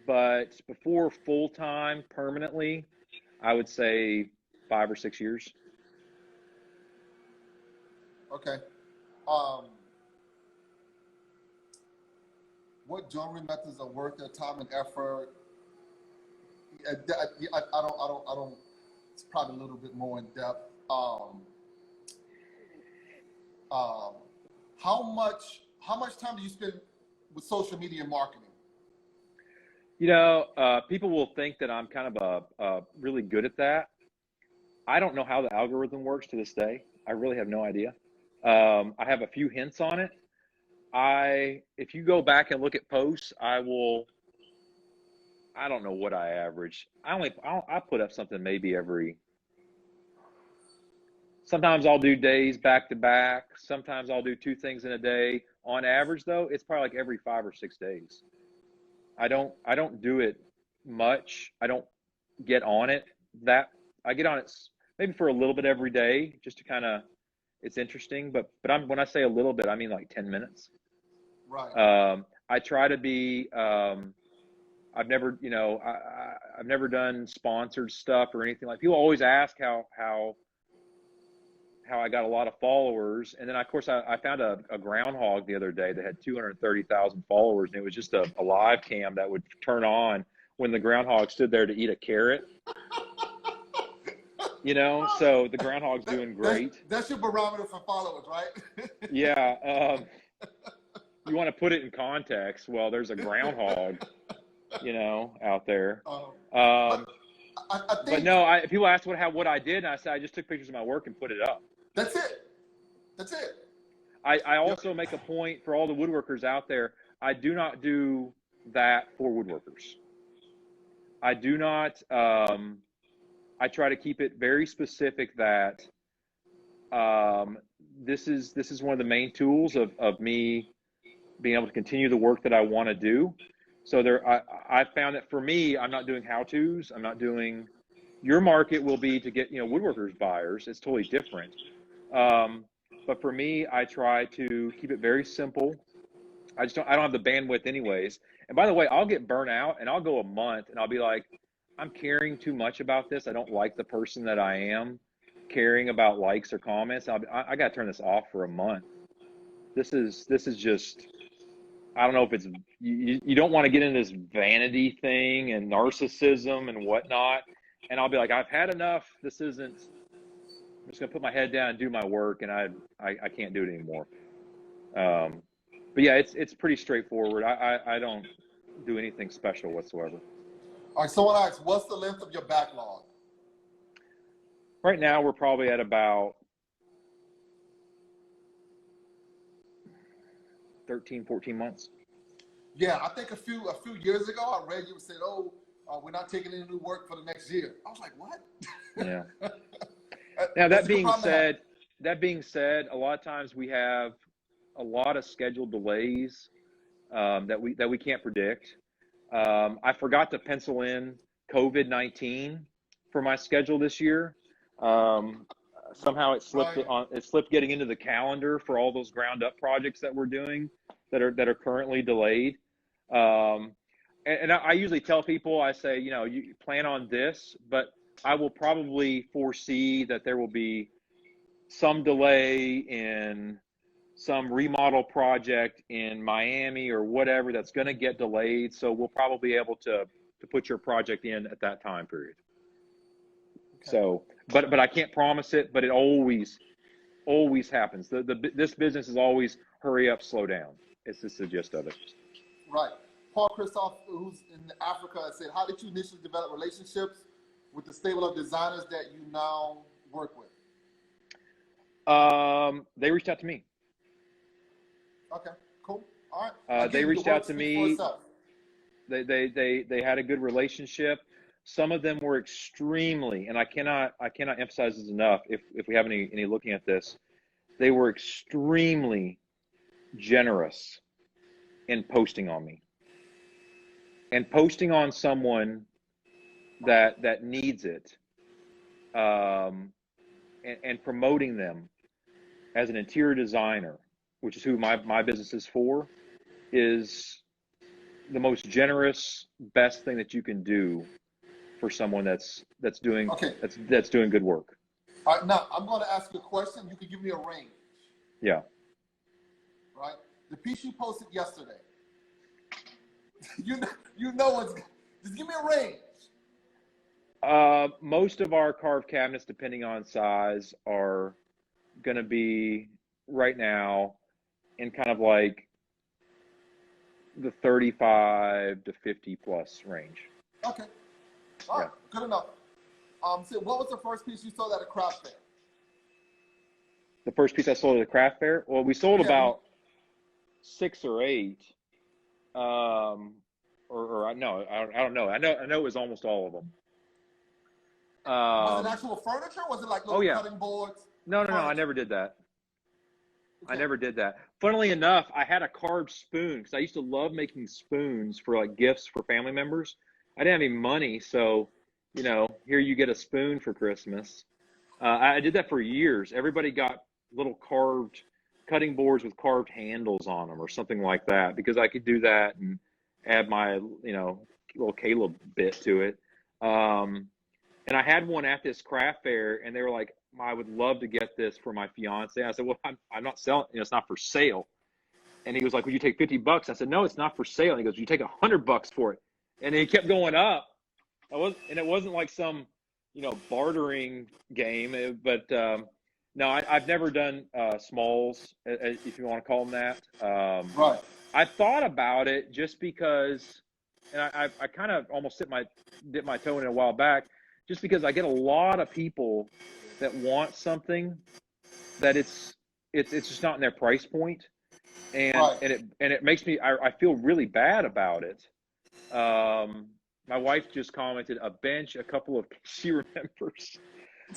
But before full time permanently, I would say 5 or 6 years. Okay. What joinery methods are worth their time and effort? I don't. It's probably a little bit more in depth. How much time do you spend with social media and marketing? People will think that I'm kind of really good at that. I don't know how the algorithm works to this day. I really have no idea. I have a few hints on it. If you go back and look at posts, I don't know what I average. I put up something maybe sometimes I'll do days back to back. Sometimes I'll do 2 things in a day. On average though, it's probably like every 5 or 6 days. I don't do it much. I don't get on it I get on it maybe for a little bit every day, just to it's interesting, but when I say a little bit, I mean like 10 minutes. Right. I try to be, I've never done sponsored stuff or anything. Like, people always ask how I got a lot of followers. And then of course I found a groundhog the other day that had 230,000 followers, and it was just a live cam that would turn on when the groundhog stood there to eat a carrot. So the groundhog's doing great. That's your barometer for followers, right? Yeah. You want to put it in context. Well, there's a groundhog, out there. I think, but no, people ask what I did, and I said I just took pictures of my work and put it up. That's it. I also make a point for all the woodworkers out there. I do not do that for woodworkers. I do not. I try to keep it very specific that this is one of the main tools of me being able to continue the work that I want to do. So I found that for me, I'm not doing how-tos. I'm not doing. Your market will be to get woodworkers buyers. It's totally different. But for me, I try to keep it very simple. I don't have the bandwidth anyways. And by the way, I'll get burnt out and I'll go a month and I'll be like, I'm caring too much about this. I don't like the person that I am caring about likes or comments. I got to turn this off for a month. This is just, I don't know if it's, you don't want to get into this vanity thing and narcissism and whatnot. And I'll be like, I've had enough. I'm just going to put my head down and do my work, and I can't do it anymore. But yeah, it's pretty straightforward. I don't do anything special whatsoever. All right, someone asks, what's the length of your backlog? Right now, we're probably at about 13, 14 months. Yeah, I think a few years ago, I read you said, we're not taking any new work for the next year. I was like, what? Yeah. Now, that being said, a lot of times we have a lot of scheduled delays that we can't predict. I forgot to pencil in COVID-19 for my schedule this year. Somehow it slipped it slipped getting into the calendar for all those ground up projects that we're doing that are currently delayed. And I usually tell people, I say, you plan on this, but I will probably foresee that there will be some delay in some remodel project in Miami or whatever that's going to get delayed. So we'll probably be able to put your project in at that time period. Okay. So, but I can't promise it, but it always happens. This business is always hurry up, slow down. It's just the gist of it. Right. Paul Christoph, who's in Africa, said, how did you initially develop relationships with the stable of designers that you now work with? They reached out to me. Okay, cool. All right. They reached out to me. They had a good relationship. Some of them were extremely, and I cannot emphasize this enough. If we have any looking at this, they were extremely generous in posting on me, and posting on someone that needs it, and promoting them as an interior designer, which is who my business is for, is the most generous, best thing that you can do for someone that's doing good work. All right, now I'm going to ask you a question. You can give me a range. Yeah. Right. The piece you posted yesterday. you know what's. Just give me a range. Most of our carved cabinets, depending on size, are going to be right now in kind of like the 35 to 50 plus range. Okay. All right. Good enough. So what was the first piece you sold at a craft fair? The first piece I sold at a craft fair? Well, we sold about 6 or 8. Or no, I don't know. I know it was almost all of them. Was it actual furniture? Was it like little cutting boards? No, I never did that. Okay. I never did that. Funnily enough, I had a carved spoon because I used to love making spoons for like gifts for family members. I didn't have any money, so here you get a spoon for Christmas. I did that for years. Everybody got little carved cutting boards with carved handles on them or something like that because I could do that and add my little Caleb bit to it. And I had one at this craft fair, and they were like, I would love to get this for my fiance. I said, well, I'm not selling, it's not for sale. And he was like, would you take $50? I said, no, it's not for sale. And he goes, you take $100 for it. And he kept going up. It wasn't like some, bartering game, but no, I've never done smalls, if you want to call them that. Right. I thought about it just because, and I kind of almost dipped my toe in it a while back, just because I get a lot of people that want something that it's just not in their price point, and it makes me I feel really bad about it. My wife just commented a bench, a couple of she remembers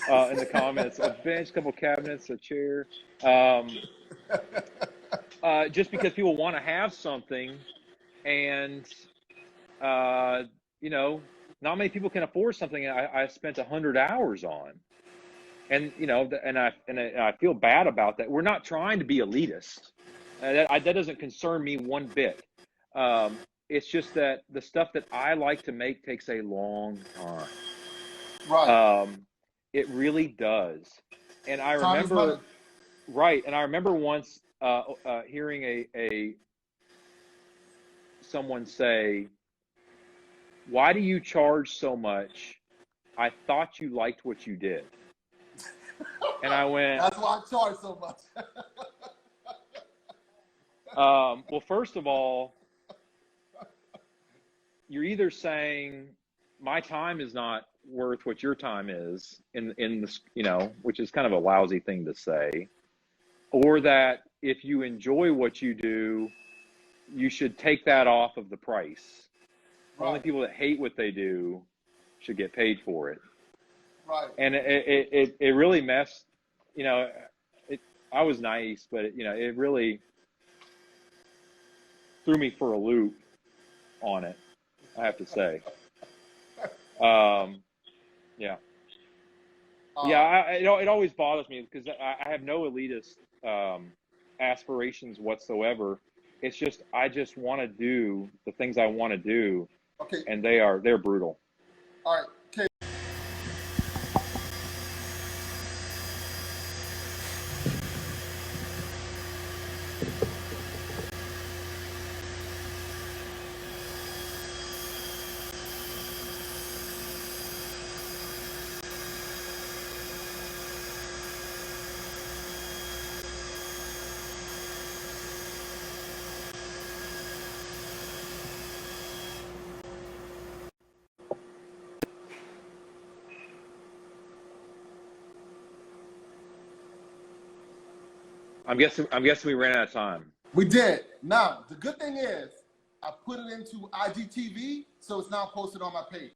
in the comments, a bench, a couple of cabinets, a chair. Just because people want to have something, and not many people can afford something I spent 100 hours on, and I feel bad about that. We're not trying to be elitist. That doesn't concern me one bit. It's just that the stuff that I like to make takes a long time. Right. It really does. And I remember, and I remember once hearing someone say, why do you charge so much? I thought you liked what you did. And I went, that's why I charge so much. Well, first of all, you're either saying my time is not worth what your time is in this, which is kind of a lousy thing to say, or that if you enjoy what you do, you should take that off of the price. Right. Only people that hate what they do should get paid for it. Right. And it really messed, I was nice, but it really threw me for a loop on it, I have to say. Yeah. It always bothers me because I have no elitist aspirations whatsoever. It's just I just want to do the things I want to do. Okay. And they're brutal. All right. Okay. I'm guessing we ran out of time. We did. Now, the good thing is I put it into IGTV, so it's now posted on my page.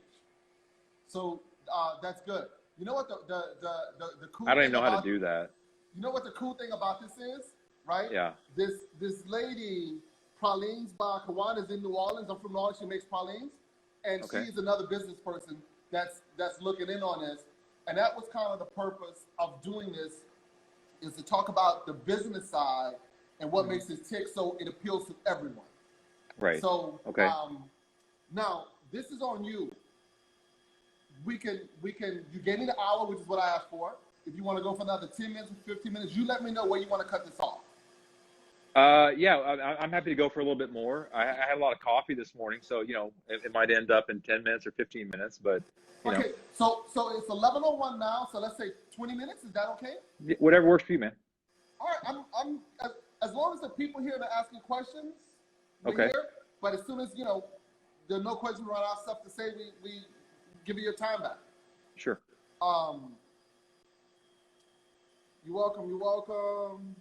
So that's good. You know what the cool I don't even thing know how about, to do that. You know what the cool thing about this is, right? Yeah. This lady, Pralines by Kawan, is in New Orleans. I'm from New Orleans. She makes pralines, and Okay. she's another business person that's looking in on this. And that was kind of the purpose of doing this, is to talk about the business side and what makes it tick, so it appeals to everyone. Right. So okay. Now this is on you. We can. You gave me the hour, which is what I asked for. If you want to go for another 10 minutes or 15 minutes, you let me know where you want to cut this off. Yeah, I'm happy to go for a little bit more. I had a lot of coffee this morning, so it might end up in 10 minutes or 15 minutes, but okay. So it's 11:01 now. So let's say 20 minutes. Is that okay? Whatever works for you, man. All right. I'm as long as the people here that asking questions. Okay. Here, but as soon as there are no questions, we run out of stuff to say. We give you your time back. Sure. You're welcome. You're welcome.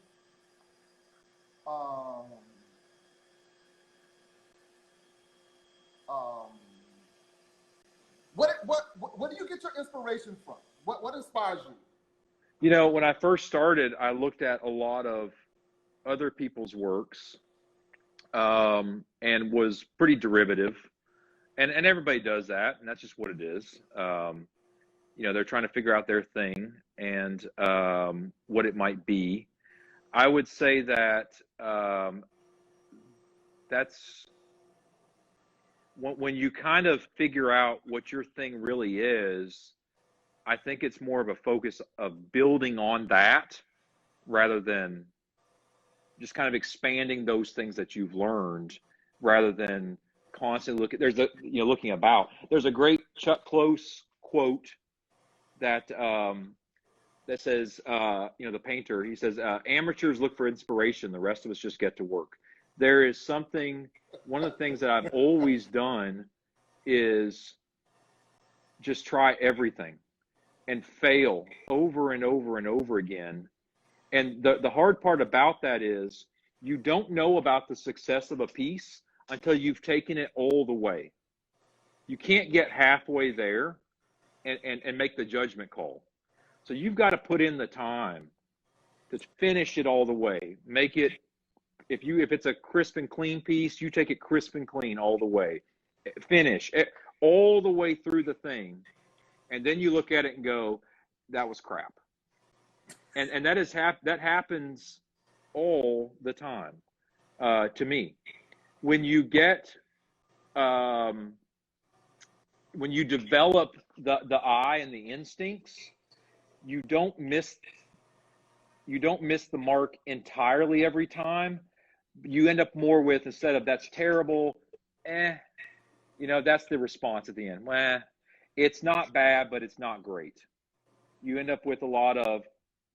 What do you get your inspiration from? What inspires you? When I first started, I looked at a lot of other people's works, and was pretty derivative, and everybody does that, and that's just what it is. They're trying to figure out their thing and what it might be. I would say that that's when you kind of figure out what your thing really is. I think it's more of a focus of building on that rather than just kind of expanding those things that you've learned, rather than constantly looking about. There's a great Chuck Close quote that that says, the painter, he says, amateurs look for inspiration, the rest of us just get to work. There is one of the things that I've always done is just try everything and fail over and over and over again. And the hard part about that is you don't know about the success of a piece until you've taken it all the way. You can't get halfway there and make the judgment call. So you've got to put in the time to finish it all the way. Make it, if it's a crisp and clean piece, you take it crisp and clean all the way. Finish it all the way through the thing. And then you look at it and go, that was crap. And that happens all the time to me. When you develop the eye and the instincts, you don't miss the mark entirely every time. You end up more with, instead of that's terrible, that's the response at the end. Well, it's not bad, but it's not great. You end up with a lot of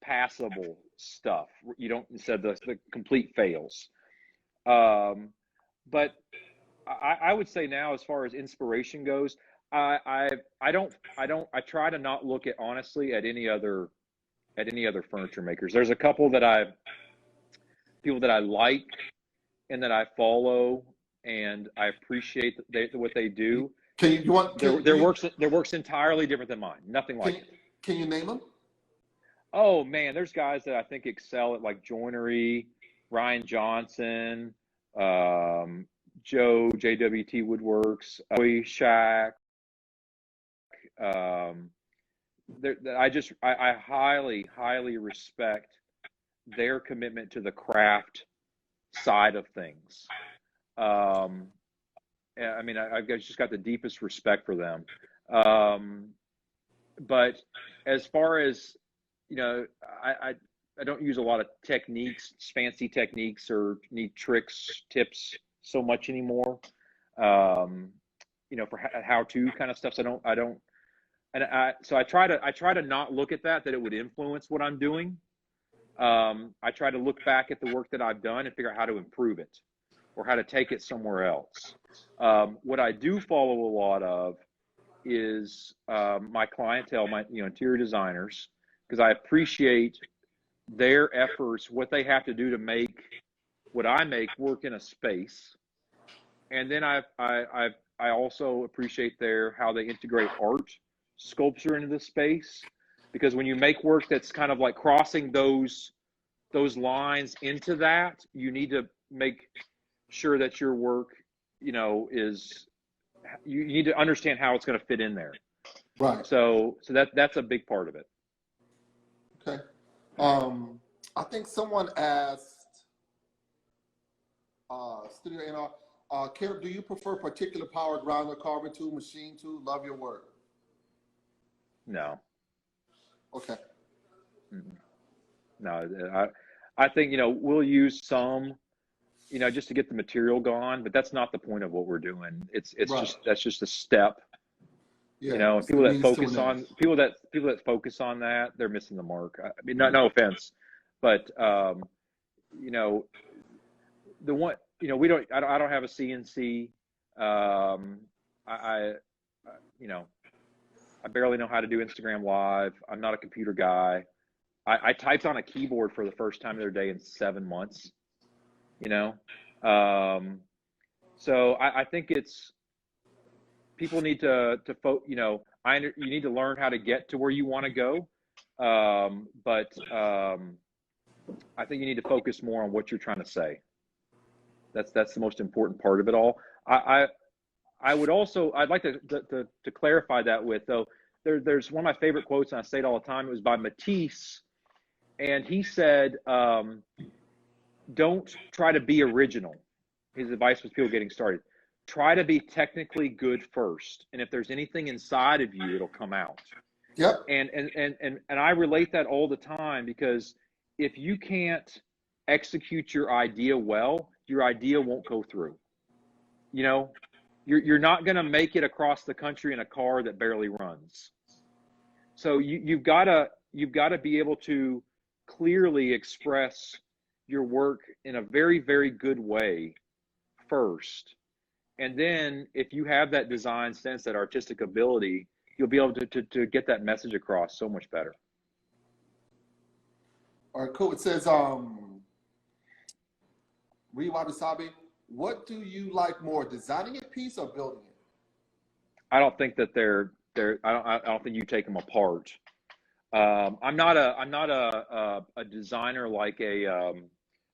passable stuff. You don't, instead of the complete fails. But I would say now, as far as inspiration goes, I try to not look at, honestly, at any other furniture makers. There's a couple people that I like and that I follow, and I appreciate what they do. Their work's entirely different than mine. Nothing like it. Can you name them? Oh man, there's guys that I think excel at, like joinery, Ryan Johnson, Joe JWT Woodworks, Boy Shack. I highly, highly respect their commitment to the craft side of things. I've just got the deepest respect for them. But as far as, I don't use a lot of techniques, fancy techniques, or need tricks, tips so much anymore. For how-to kind of stuff. So so I try to not look at that it would influence what I'm doing. I try to look back at the work that I've done and figure out how to improve it or how to take it somewhere else. What I do follow a lot of is my clientele, my interior designers, because I appreciate their efforts, what they have to do to make what I make work in a space. And then I also appreciate how they integrate art, sculpture into the space, because when you make work that's kind of like crossing those lines into that, you need to make sure that your work, is, you need to understand how it's going to fit in there. Right. So that's a big part of it. Okay. I think someone asked, Studio A&R, Caleb, do you prefer particular power grinder, carving tool, machine tool? Love your work. No. Okay. No, I think, we'll use some, just to get the material gone, but that's not the point of what we're doing. It's right. That's just a step. Yeah, and people that focus on that, they're missing the mark. I mean, no offense, but the one, I don't have a CNC. I barely know how to do Instagram Live. I'm not a computer guy. I typed on a keyboard for the first time the other day in 7 months. So I think it's, people need to you need to learn how to get to where you want to go. But I think you need to focus more on what you're trying to say. That's the most important part of it all. I'd like to clarify that with, though, there's one of my favorite quotes, and I say it all the time. It was by Matisse, and he said, don't try to be original. His advice was people getting started. Try to be technically good first, and if there's anything inside of you, it'll come out. Yep. And I relate that all the time, because if you can't execute your idea well, your idea won't go through. You're not going to make it across the country in a car that barely runs. So you've got to be able to clearly express your work in a very, very good way first. And then if you have that design sense, that artistic ability, you'll be able to get that message across so much better. All right, cool. It says, Ree Wabi-Sabi, what do you like more, designing a piece or building it? I don't think that I don't think you take them apart. I'm not a designer like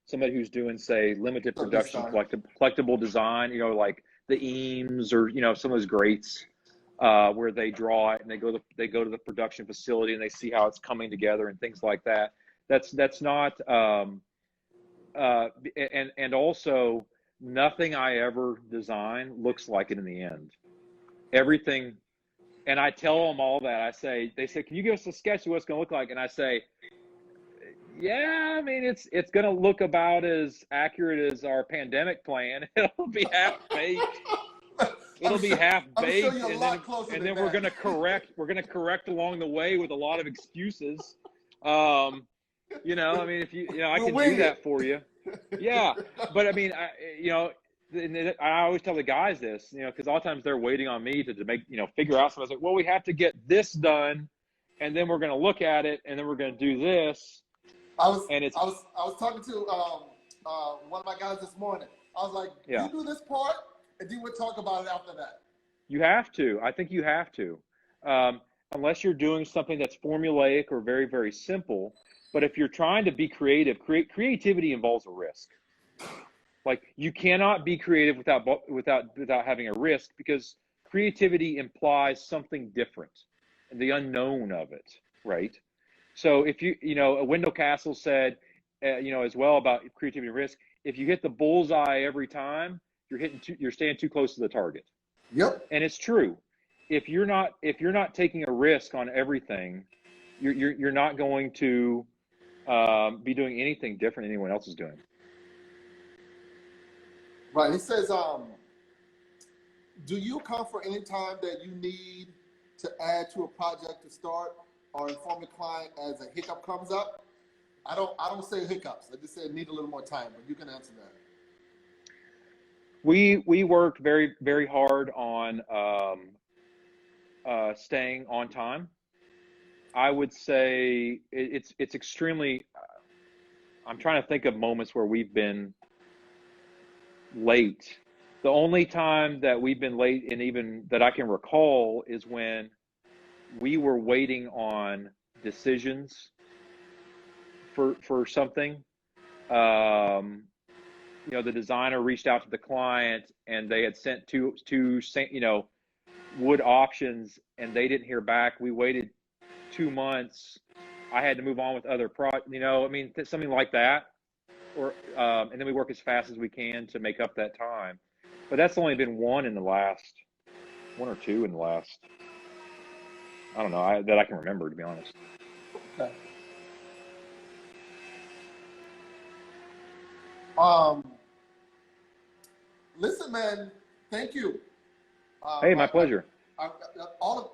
somebody who's doing, say, limited production collectible design, like the Eames or some of those greats, where they draw it and they go to the production facility and they see how it's coming together and things like that. That's not and also, nothing I ever design looks like it in the end. Everything. And I tell them all that. They say, can you give us a sketch of what it's going to look like? And I say, yeah, I mean, it's going to look about as accurate as our pandemic plan. It'll be half baked. It'll be half baked, and then we're going to correct. We're going to correct along the way with a lot of excuses. I mean, if I can do that for you. Yeah, but I mean, I always tell the guys this, because a lot of times they're waiting on me to make, figure out something. I was like, well, we have to get this done, and then we're going to look at it, and then we're going to do this. I was talking to one of my guys this morning. I was like, you do this part, and then we'll talk about it after that. You have to. I think you have to, unless you're doing something that's formulaic or very, very simple. But if you're trying to be creative, creativity involves a risk. Like, you cannot be creative without having a risk, because creativity implies something different and the unknown of it, right? So if Wendell Castle said, as well, about creativity and risk, if you hit the bullseye every time, you're staying too close to the target. Yep. And it's true. If you're not taking a risk on everything, you're not going to be doing anything different than anyone else is doing. Right. He says, do you account for any time that you need to add to a project to start or inform the client as a hiccup comes up? I don't say hiccups. I just say need a little more time, but you can answer that. We worked very, very hard on staying on time. I would say it's extremely, I'm trying to think of moments where we've been late. The only time that we've been late, and even that I can recall, is when we were waiting on decisions for something. You know, the designer reached out to the client and they had sent two, you know, wood options and they didn't hear back. We waited 2 months. I had to move on with other you know, I mean, something like that. Or, and then we work as fast as we can to make up that time. But that's only been one or two in the last, I don't know, that I can remember, to be honest. Okay. Listen, man, thank you. Hey, my pleasure.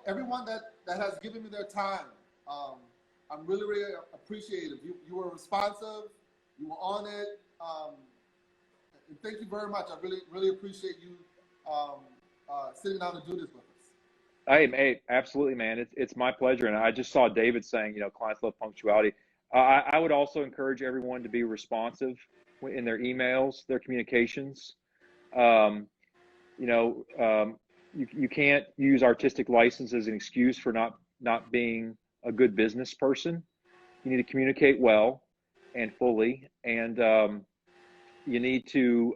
Everyone that has given me their time, I'm really, really appreciative. You were responsive, you were on it, and thank you very much. I really, really appreciate you sitting down to do this with us. Hey, absolutely, man. It's my pleasure. And I just saw David saying, you know, clients love punctuality. I would also encourage everyone to be responsive in their emails, their communications. You know, you can't use artistic license as an excuse for not being a good business person. You need to communicate well and fully, and you need to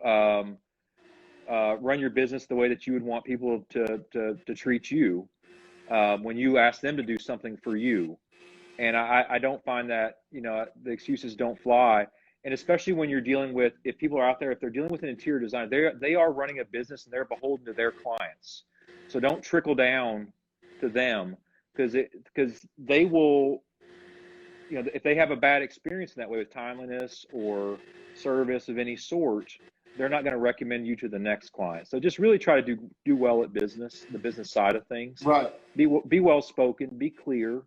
run your business the way that you would want people to treat you when you ask them to do something for you. And I don't find that, you know, the excuses don't fly. And especially when you're dealing with, if people are out there, if they're dealing with an interior designer, they are running a business and they're beholden to their clients. So don't trickle down to them, because they will, you know, if they have a bad experience in that way with timeliness or service of any sort, they're not going to recommend you to the next client. So just really try to do well at business, the business side of things. Right. Be well spoken, be clear.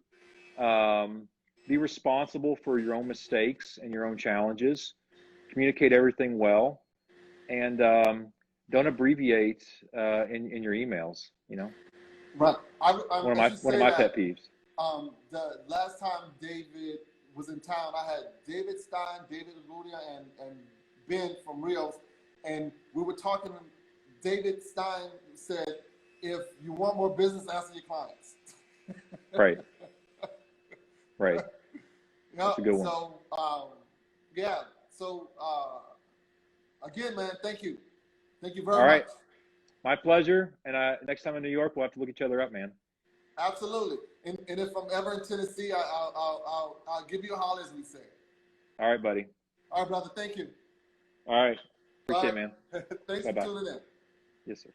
Be responsible for your own mistakes and your own challenges. Communicate everything well, and don't abbreviate in your emails. You know, right. One of my pet peeves. The last time David was in town, I had David Stein, David Arudia, and Ben from Rios, and we were talking. David Stein said, "If you want more business, answer your clients." Right. Right. That's a good one. So, yeah. So, again, man, thank you. Thank you very much. All right. My pleasure. And next time in New York, we'll have to look each other up, man. Absolutely. And if I'm ever in Tennessee, I'll give you a holler, as we say. All right, buddy. All right, brother. Thank you. All right. Appreciate it, man. Thanks Bye-bye. for tuning in. Yes, sir.